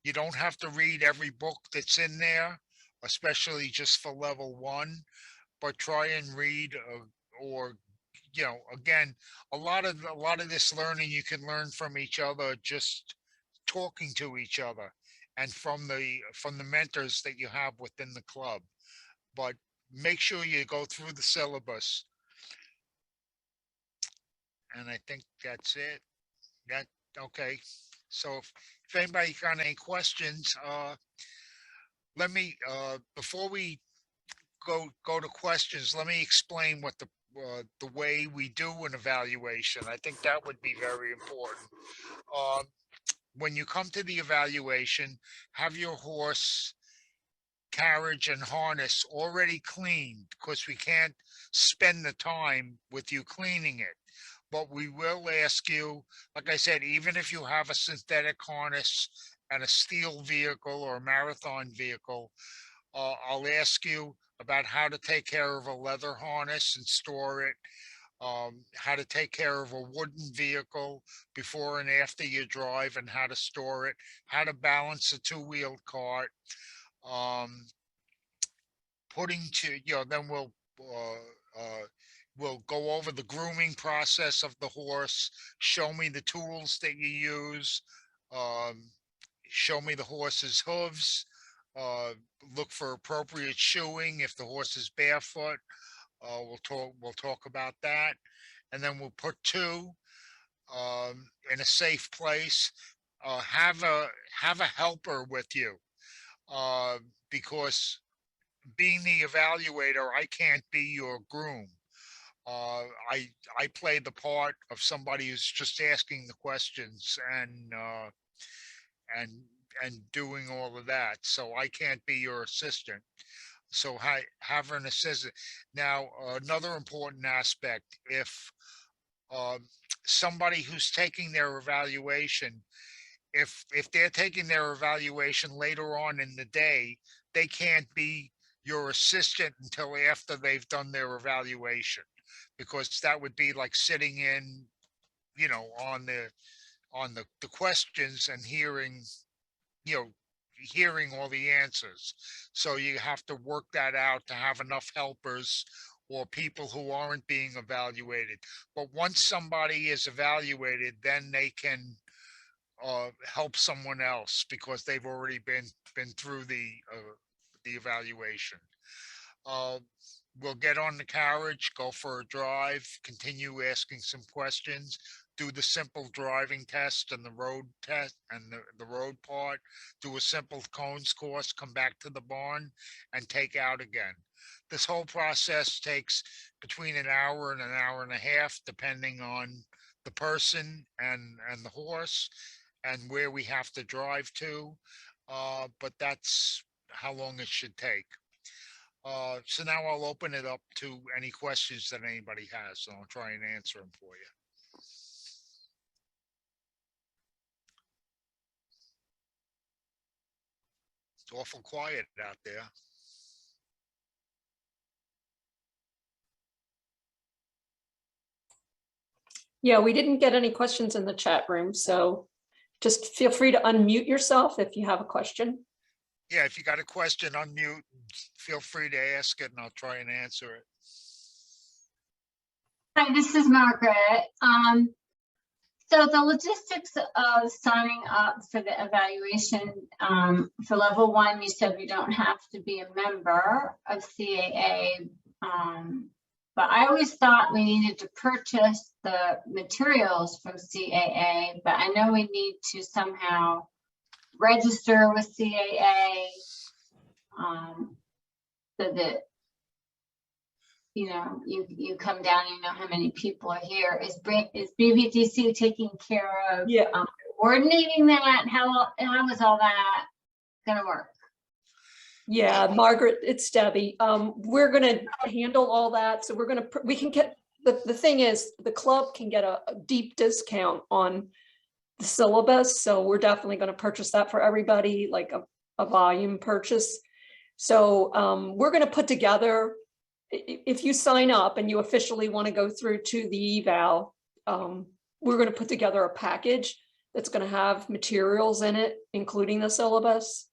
You don't have to read every book that's in there, especially just for level 1, but try and read or again, a lot of this learning you can learn from each other, just talking to each other and from the mentors that you have within the club. But make sure you go through the syllabus. And I think that's it. That okay. So if anybody got any questions, let me before we go to questions, let me explain what the way we do an evaluation. I think that would be very important. When you come to the evaluation, have your horse carriage and harness already cleaned, because we can't spend the time with you cleaning it. But we will ask you, like I said, even if you have a synthetic harness and a steel vehicle or a marathon vehicle, I'll ask you about how to take care of a leather harness and store it, how to take care of a wooden vehicle before and after you drive and how to store it, how to balance a two-wheeled cart, then we'll go over the grooming process of the horse, show me the tools that you use, show me the horse's hooves, look for appropriate shoeing if the horse is barefoot. We'll talk about that, and then we'll put two in a safe place. Have a helper with you, because being the evaluator, I can't be your groom. I play the part of somebody who's just asking the questions and and doing all of that. So I can't be your assistant. So have an assistant. Now, another important aspect, if um, somebody who's taking their evaluation, if they're taking their evaluation later on in the day, they can't be your assistant until after they've done their evaluation, because that would be like sitting in, on the questions and you know, hearing all the answers. So you have to work that out to have enough helpers or people who aren't being evaluated. But once somebody is evaluated, then they can help someone else because they've already been through the evaluation. Uh, we'll get on the carriage, go for a drive, continue asking some questions, do the simple driving test and the road test and the road part, do a simple cones course, come back to the barn and take out again. This whole process takes between an hour and an hour and a half, depending on the person and the horse and where we have to drive to. But that's how long it should take. So now I'll open it up to any questions that anybody has, and I'll try and answer them for you. It's awful quiet out there. Yeah, we didn't get any questions in the chat room, so just feel free to unmute yourself if you have a question. Yeah, if you got a question, unmute, feel free to ask it and I'll try and answer it. Hi, this is Margaret. So the logistics of signing up for the evaluation, for level 1, you said we don't have to be a member of CAA. But I always thought we needed to purchase the materials from CAA, but I know we need to somehow register with CAA, so that, you know, you come down, you know how many people are here. Is BVDC taking care of Yeah. coordinating that? How is all that gonna work? Yeah, Margaret, it's Debbie. We're gonna handle all that. So we can get, the thing is, the club can get a deep discount on the syllabus. So we're definitely gonna purchase that for everybody, like a volume purchase. So we're gonna put together, if you sign up and you officially want to go through to the eval, we're going to put together a package that's going to have materials in it, including the syllabus.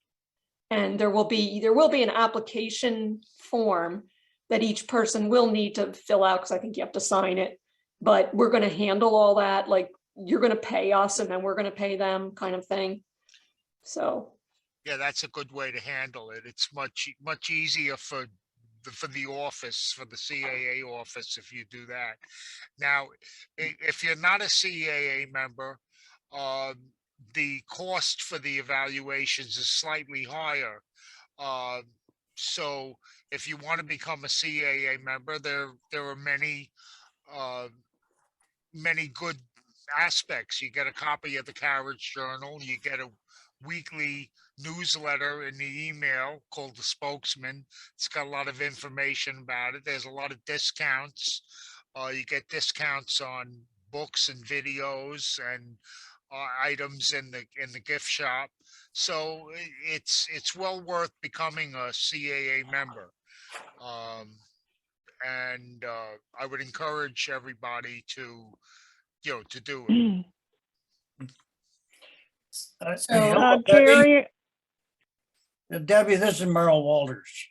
And there will be an application form that each person will need to fill out, because I think you have to sign it. But we're going to handle all that, like you're going to pay us and then we're going to pay them, kind of thing. So Yeah, that's a good way to handle it. It's much easier for the office, for the CAA office, if you do that. Now, if you're not a CAA member, the cost for the evaluations is slightly higher. So if you want to become a CAA member, there are many good aspects. You get a copy of the Carriage Journal, you get a weekly newsletter in the email called The Spokesman. It's got a lot of information about it. There's a lot of discounts. You get discounts on books and videos and items in the gift shop. So it's well worth becoming a CAA member. And I would encourage everybody to do it. Gary, Debbie, this is Merrill Walters.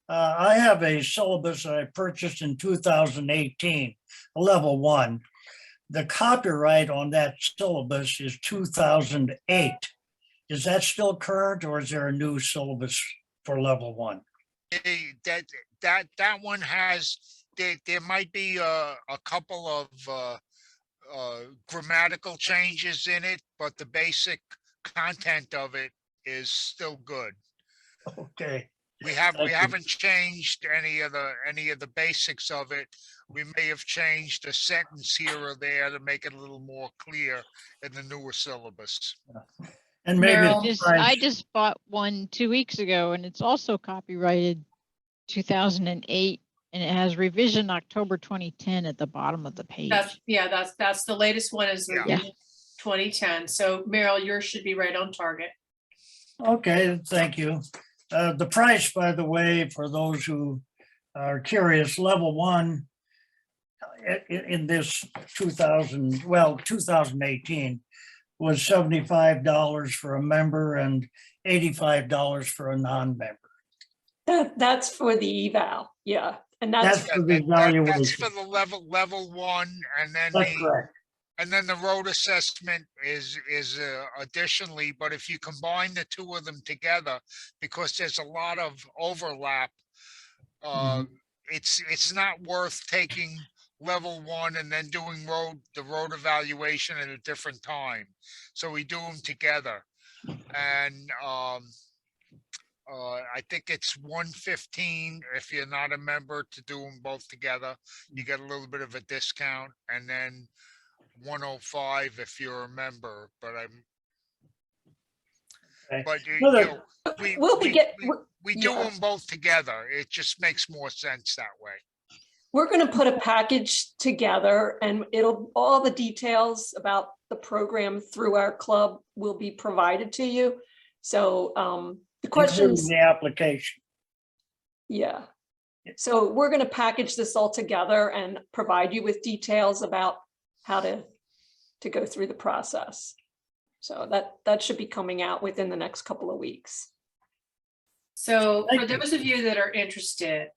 I have a syllabus that I purchased in 2018, level 1. The copyright on that syllabus is 2008. Is that still current, or is there a new syllabus for level 1? That one has, there might be a couple of grammatical changes in it, but the basic content of it is still good. Okay. We haven't changed any of the basics of it. We may have changed a sentence here or there to make it a little more clear in the newer syllabus. And maybe I just bought one 2 weeks ago, and it's also copyrighted 2008, and it has revision October 2010 at the bottom of the page. That's the latest one is Yeah. revision 2010. So Meryl, yours should be right on target. Okay, thank you. The price, by the way, for those who are curious, level 1 in this 2018 was $75 for a member and $85 for a non-member. that's for the eval. Yeah. And That's for the evaluation. That's for the level 1, and then That's correct. and then the road assessment is additionally. But if you combine the two of them together, because there's a lot of overlap, it's not worth taking level 1 and then doing the road evaluation at a different time. So we do them together, and I think it's $115 if you're not a member to do them both together. You get a little bit of a discount, and then $105 if you're a member. But we do them both together. It just makes more sense that way. We're going to put a package together, and all the details about the program through our club will be provided to you. So the questions, the application. Yeah. So we're going to package this all together and provide you with details about how to go through the process. So that should be coming out within the next couple of weeks. So for those of you that are interested,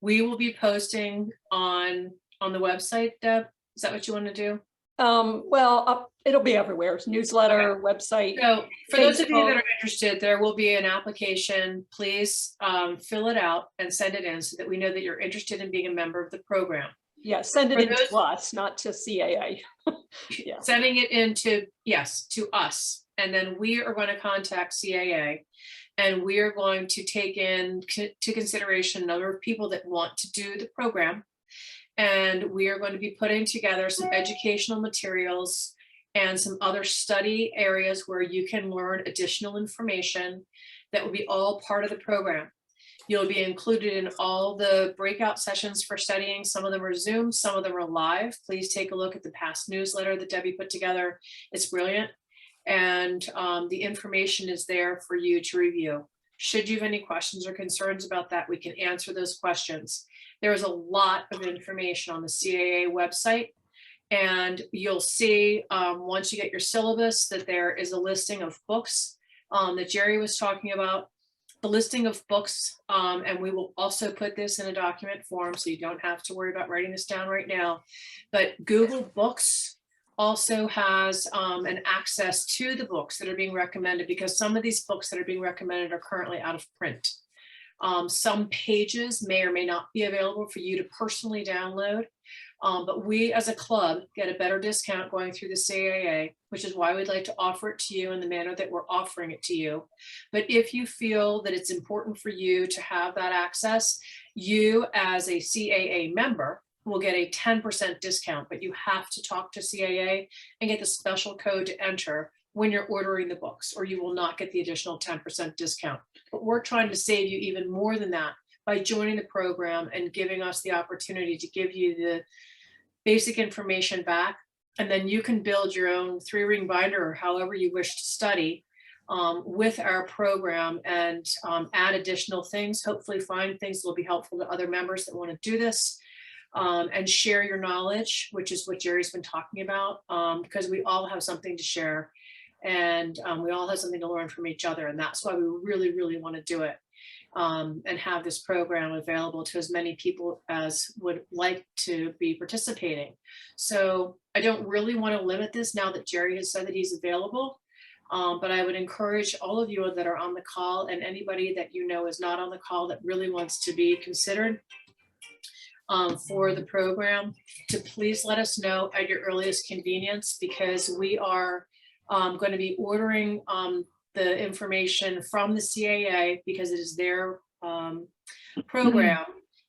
we will be posting on the website, Deb. Is that what you want to do? Well, it'll be everywhere. It's newsletter, website. So for those of you that Facebook. are interested, there will be an application. Please fill it out and send it in so that we know that you're interested in being a member of the program. Yeah, send it For in to those- us, not to CAA. Yeah. Sending it into, yes, to us. And then we are going to contact CAA and we are going to take into consideration a number of people that want to do the program. And we are going to be putting together some educational materials and some other study areas where you can learn additional information that will be all part of the program. You'll be included in all the breakout sessions for studying. Some of them are Zoom, some of them are live. Please take a look at the past newsletter that Debbie put together. It's brilliant. And the information is there for you to review. Should you have any questions or concerns about that, we can answer those questions. There is a lot of information on the CAA website. And you'll see once you get your syllabus that there is a listing of books that Jerry was talking about. The listing of books, and we will also put this in a document form so you don't have to worry about writing this down right now. But Google Books also has an access to the books that are being recommended, because some of these books that are being recommended are currently out of print. Some pages may or may not be available for you to personally download. But we as a club get a better discount going through the CAA, which is why we'd like to offer it to you in the manner that we're offering it to you. But if you feel that it's important for you to have that access, you as a CAA member will get a 10% discount, but you have to talk to CAA and get the special code to enter when you're ordering the books, or you will not get the additional 10% discount. But we're trying to save you even more than that by joining the program and giving us the opportunity to give you the basic information back, and then you can build your own 3-ring binder or however you wish to study with our program and add additional things, hopefully find things that will be helpful to other members that want to do this, and share your knowledge, which is what Jerry's been talking about, because we all have something to share and we all have something to learn from each other. And that's why we really, really want to do it. And have this program available to as many people as would like to be participating. So I don't really want to limit this now that Jerry has said that he's available, but I would encourage all of you that are on the call and anybody that you know is not on the call that really wants to be considered for the program to please let us know at your earliest convenience, because we are going to be ordering the information from the CAA because it is their program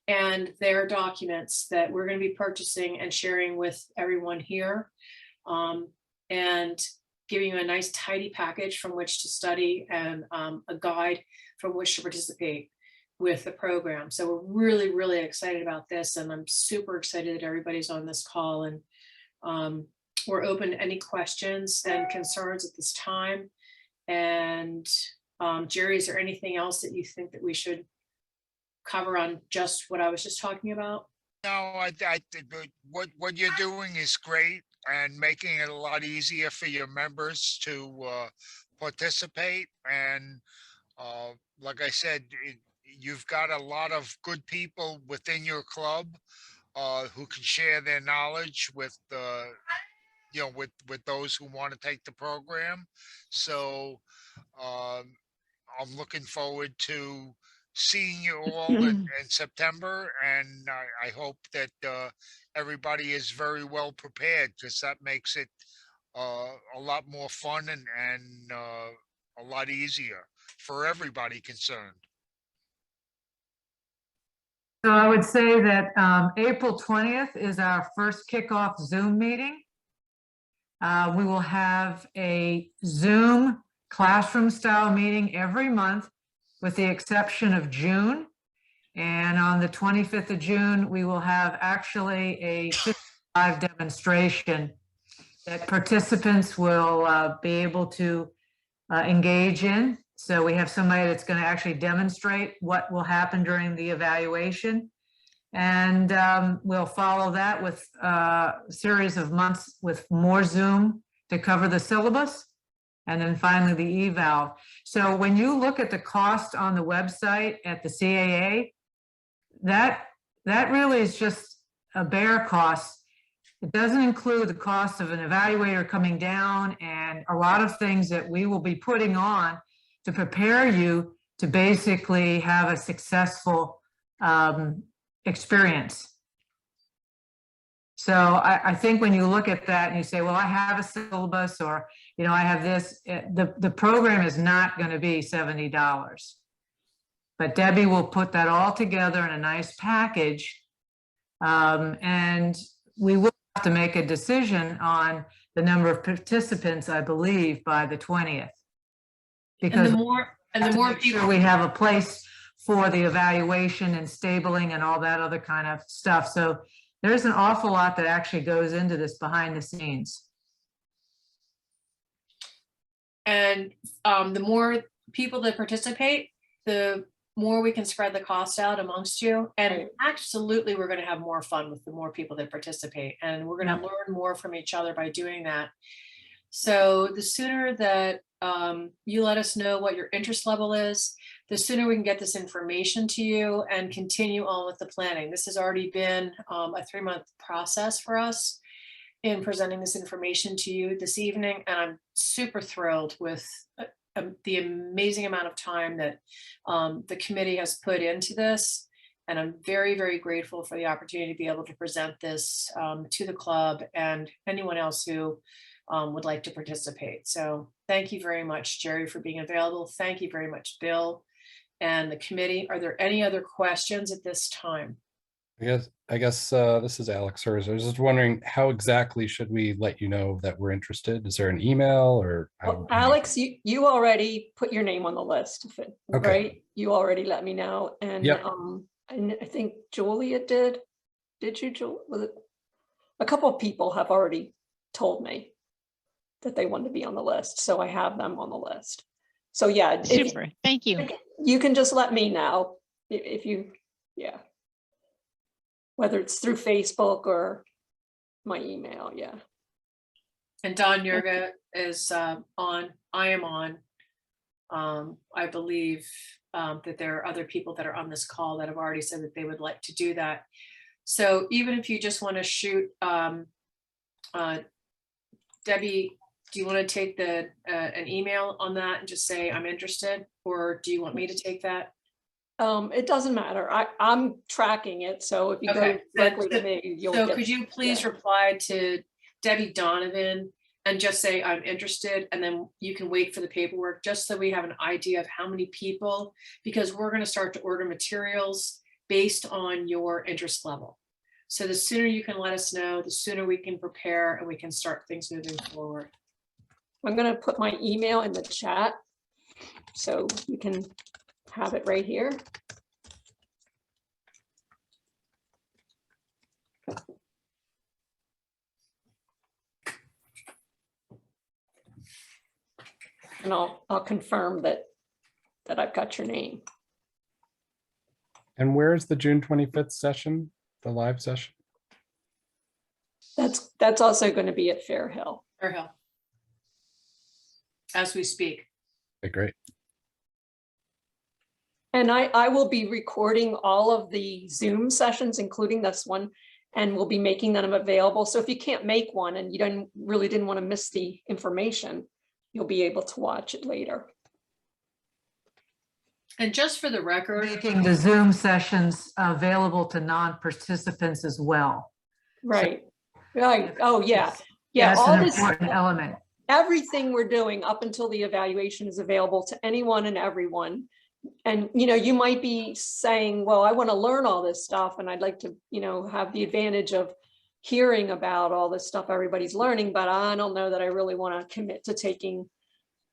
and their documents that we're going to be purchasing and sharing with everyone here, and giving you a nice tidy package from which to study and a guide from which to participate with the program. So we're really, really excited about this, and I'm super excited that everybody's on this call, and we're open to any questions and concerns at this time. And Jerry, is there anything else that you think that we should cover on just what I was just talking about? No, I think what you're doing is great and making it a lot easier for your members to participate. And like I said, you've got a lot of good people within your club who can share their knowledge with with those who want to take the program. So I'm looking forward to seeing you all in September, and I hope that everybody is very well prepared, because that makes it a lot more fun and a lot easier for everybody concerned. So I would say that April 20th is our first kickoff Zoom meeting. We will have a Zoom classroom style meeting every month with the exception of June. And on the 25th of June, we will have actually a live demonstration that participants will be able to engage in. So we have somebody that's going to actually demonstrate what will happen during the evaluation. And we'll follow that with a series of months with more Zoom to cover the syllabus, and then finally the eval. So when you look at the cost on the website at the CAA, that really is just a bare cost. It doesn't include the cost of an evaluator coming down and a lot of things that we will be putting on to prepare you to basically have a successful experience. So I think when you look at that and you say, well, I have a syllabus, or, you know, I have this, the program is not going to be $70. But Debbie will put that all together in a nice package. And we will have to make a decision on the number of participants, I believe, by the 20th. Because And the more people we have a place for the evaluation and stabling and all that other kind of stuff. So there's an awful lot that actually goes into this behind the scenes. And the more people that participate, the more we can spread the cost out amongst you. And Right. absolutely, we're going to have more fun with the more people that participate. And we're going to learn more from each other by doing that. So the sooner that you let us know what your interest level is, the sooner we can get this information to you and continue on with the planning. This has already been a 3-month process for us in presenting this information to you this evening. And I'm super thrilled with the amazing amount of time that the committee has put into this. And I'm very, very grateful for the opportunity to be able to present this to the club and anyone else who would like to participate. So thank you very much, Jerry, for being available. Thank you very much, Bill and the committee. Are there any other questions at this time? I guess this is Alex Hers. I was just wondering, how exactly should we let you know that we're interested? Is there an email or? Well, Alex, you already put your name on the list, Okay. right? You already let me know. And Yep. and I think Julia did. Did you, Julia? Was it? A couple of people have already told me that they want to be on the list. So I have them on the list. So yeah, if Super, thank you. you can just let me know if you, yeah. Whether it's through Facebook or my email, yeah. And Don Yurga is on, I am on. I believe that there are other people that are on this call that have already said that they would like to do that. So even if you just want to shoot, Debbie, do you want to take an email on that and just say I'm interested, or do you want me to take that? It doesn't matter. I'm tracking it. So if you Okay, go directly to me, you'll So get. could you please yeah. reply to Debbie Donovan and just say I'm interested, and then you can wait for the paperwork just so we have an idea of how many people, because we're going to start to order materials based on your interest level. So the sooner you can let us know, the sooner we can prepare and we can start things moving forward. I'm going to put my email in the chat so you can have it right here. And I'll confirm that I've got your name. And where is the June 25th session, the live session? That's also going to be at Fair Hill. Fair Hill. As we speak. Okay, great. And I will be recording all of the Zoom sessions, including this one, and we'll be making them available. So if you can't make one and you didn't want to miss the information, you'll be able to watch it later. And just for the record, Making the Zoom sessions available to non-participants as well. Right. Right. Oh, yeah. Yeah. That's All an this, important element. everything we're doing up until the evaluation is available to anyone and everyone. And, you know, you might be saying, well, I want to learn all this stuff and I'd like to, you know, have the advantage of hearing about all this stuff everybody's learning, but I don't know that I really want to commit to taking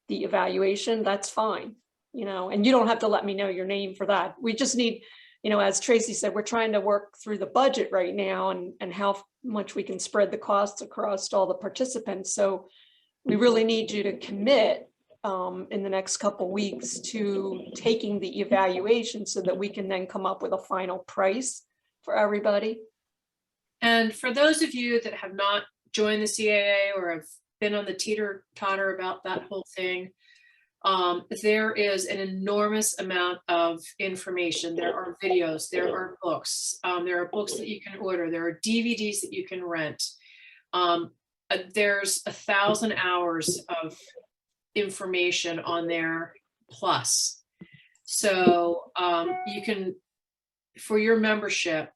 the evaluation. That's fine, you know, and you don't have to let me know your name for that. We just need, you know, as Tracy said, we're trying to work through the budget right now and how much we can spread the costs across all the participants. So we really need you to commit in the next couple weeks to taking the evaluation so that we can then come up with a final price for everybody. and for those of you that have not joined the CAA or have been on the teeter-totter about that whole thing, there is an enormous amount of information. There are videos, there are books that you can order, there are DVDs that you can rent. There's 1,000 hours of information on there plus. So you can, for your membership,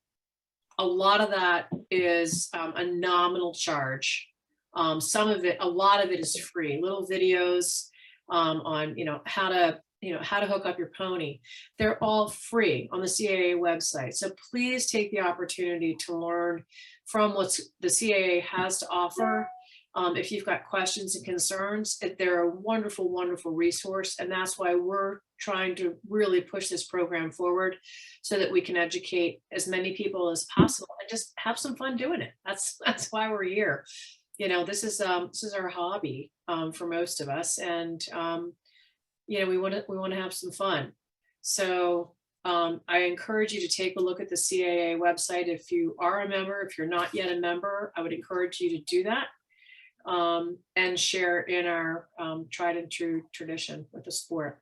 a lot of that is a nominal charge. Some of it, a lot of it is free, little videos on, how to hook up your pony. They're all free on the CAA website. So please take the opportunity to learn from what the CAA has to offer. If you've got questions and concerns, they're a wonderful, wonderful resource. And that's why we're trying to really push this program forward so that we can educate as many people as possible and just have some fun doing it. That's why we're here. This is our hobby for most of us. And we want to have some fun. So I encourage you to take a look at the CAA website. If you are a member, if you're not yet a member, I would encourage you to do that and share in our tried and true tradition with the sport.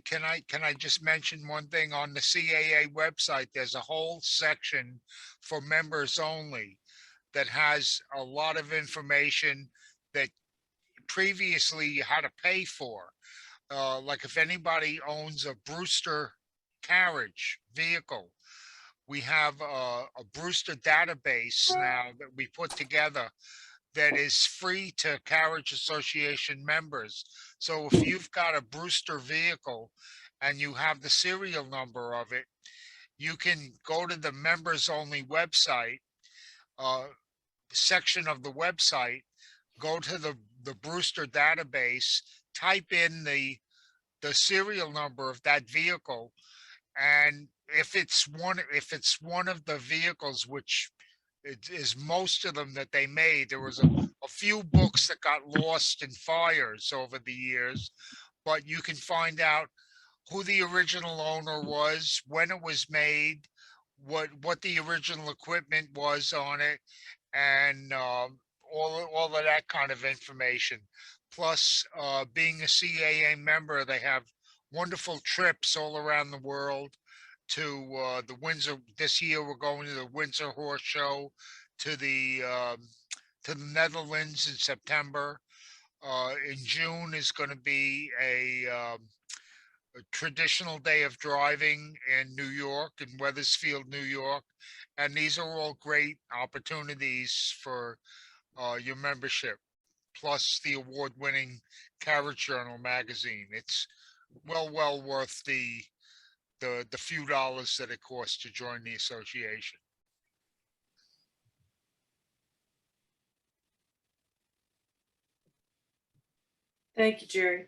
Can I just mention one thing? On the CAA website, there's a whole section for members only that has a lot of information that previously you had to pay for. Like if anybody owns a Brewster Carriage vehicle, we have a Brewster database now that we put together that is free to Carriage Association members. So if you've got a Brewster vehicle and you have the serial number of it, you can go to the members only website, section of the website, go to the Brewster database, type in the serial number of that vehicle, and if it's one of the vehicles, which it is most of them that they made, there was a few books that got lost in fires over the years, but you can find out who the original owner was, when it was made, what the original equipment was on it, and all of that kind of information. Plus, being a CAA member, they have wonderful trips all around the world to the Windsor. This year, we're going to the Windsor Horse Show, to the Netherlands in September. In June is going to be a traditional day of driving in New York, in Wethersfield, New York. And these are all great opportunities for your membership, plus the award-winning Carriage Journal magazine. It's well worth the few dollars that it costs to join the association. Thank you, Jerry.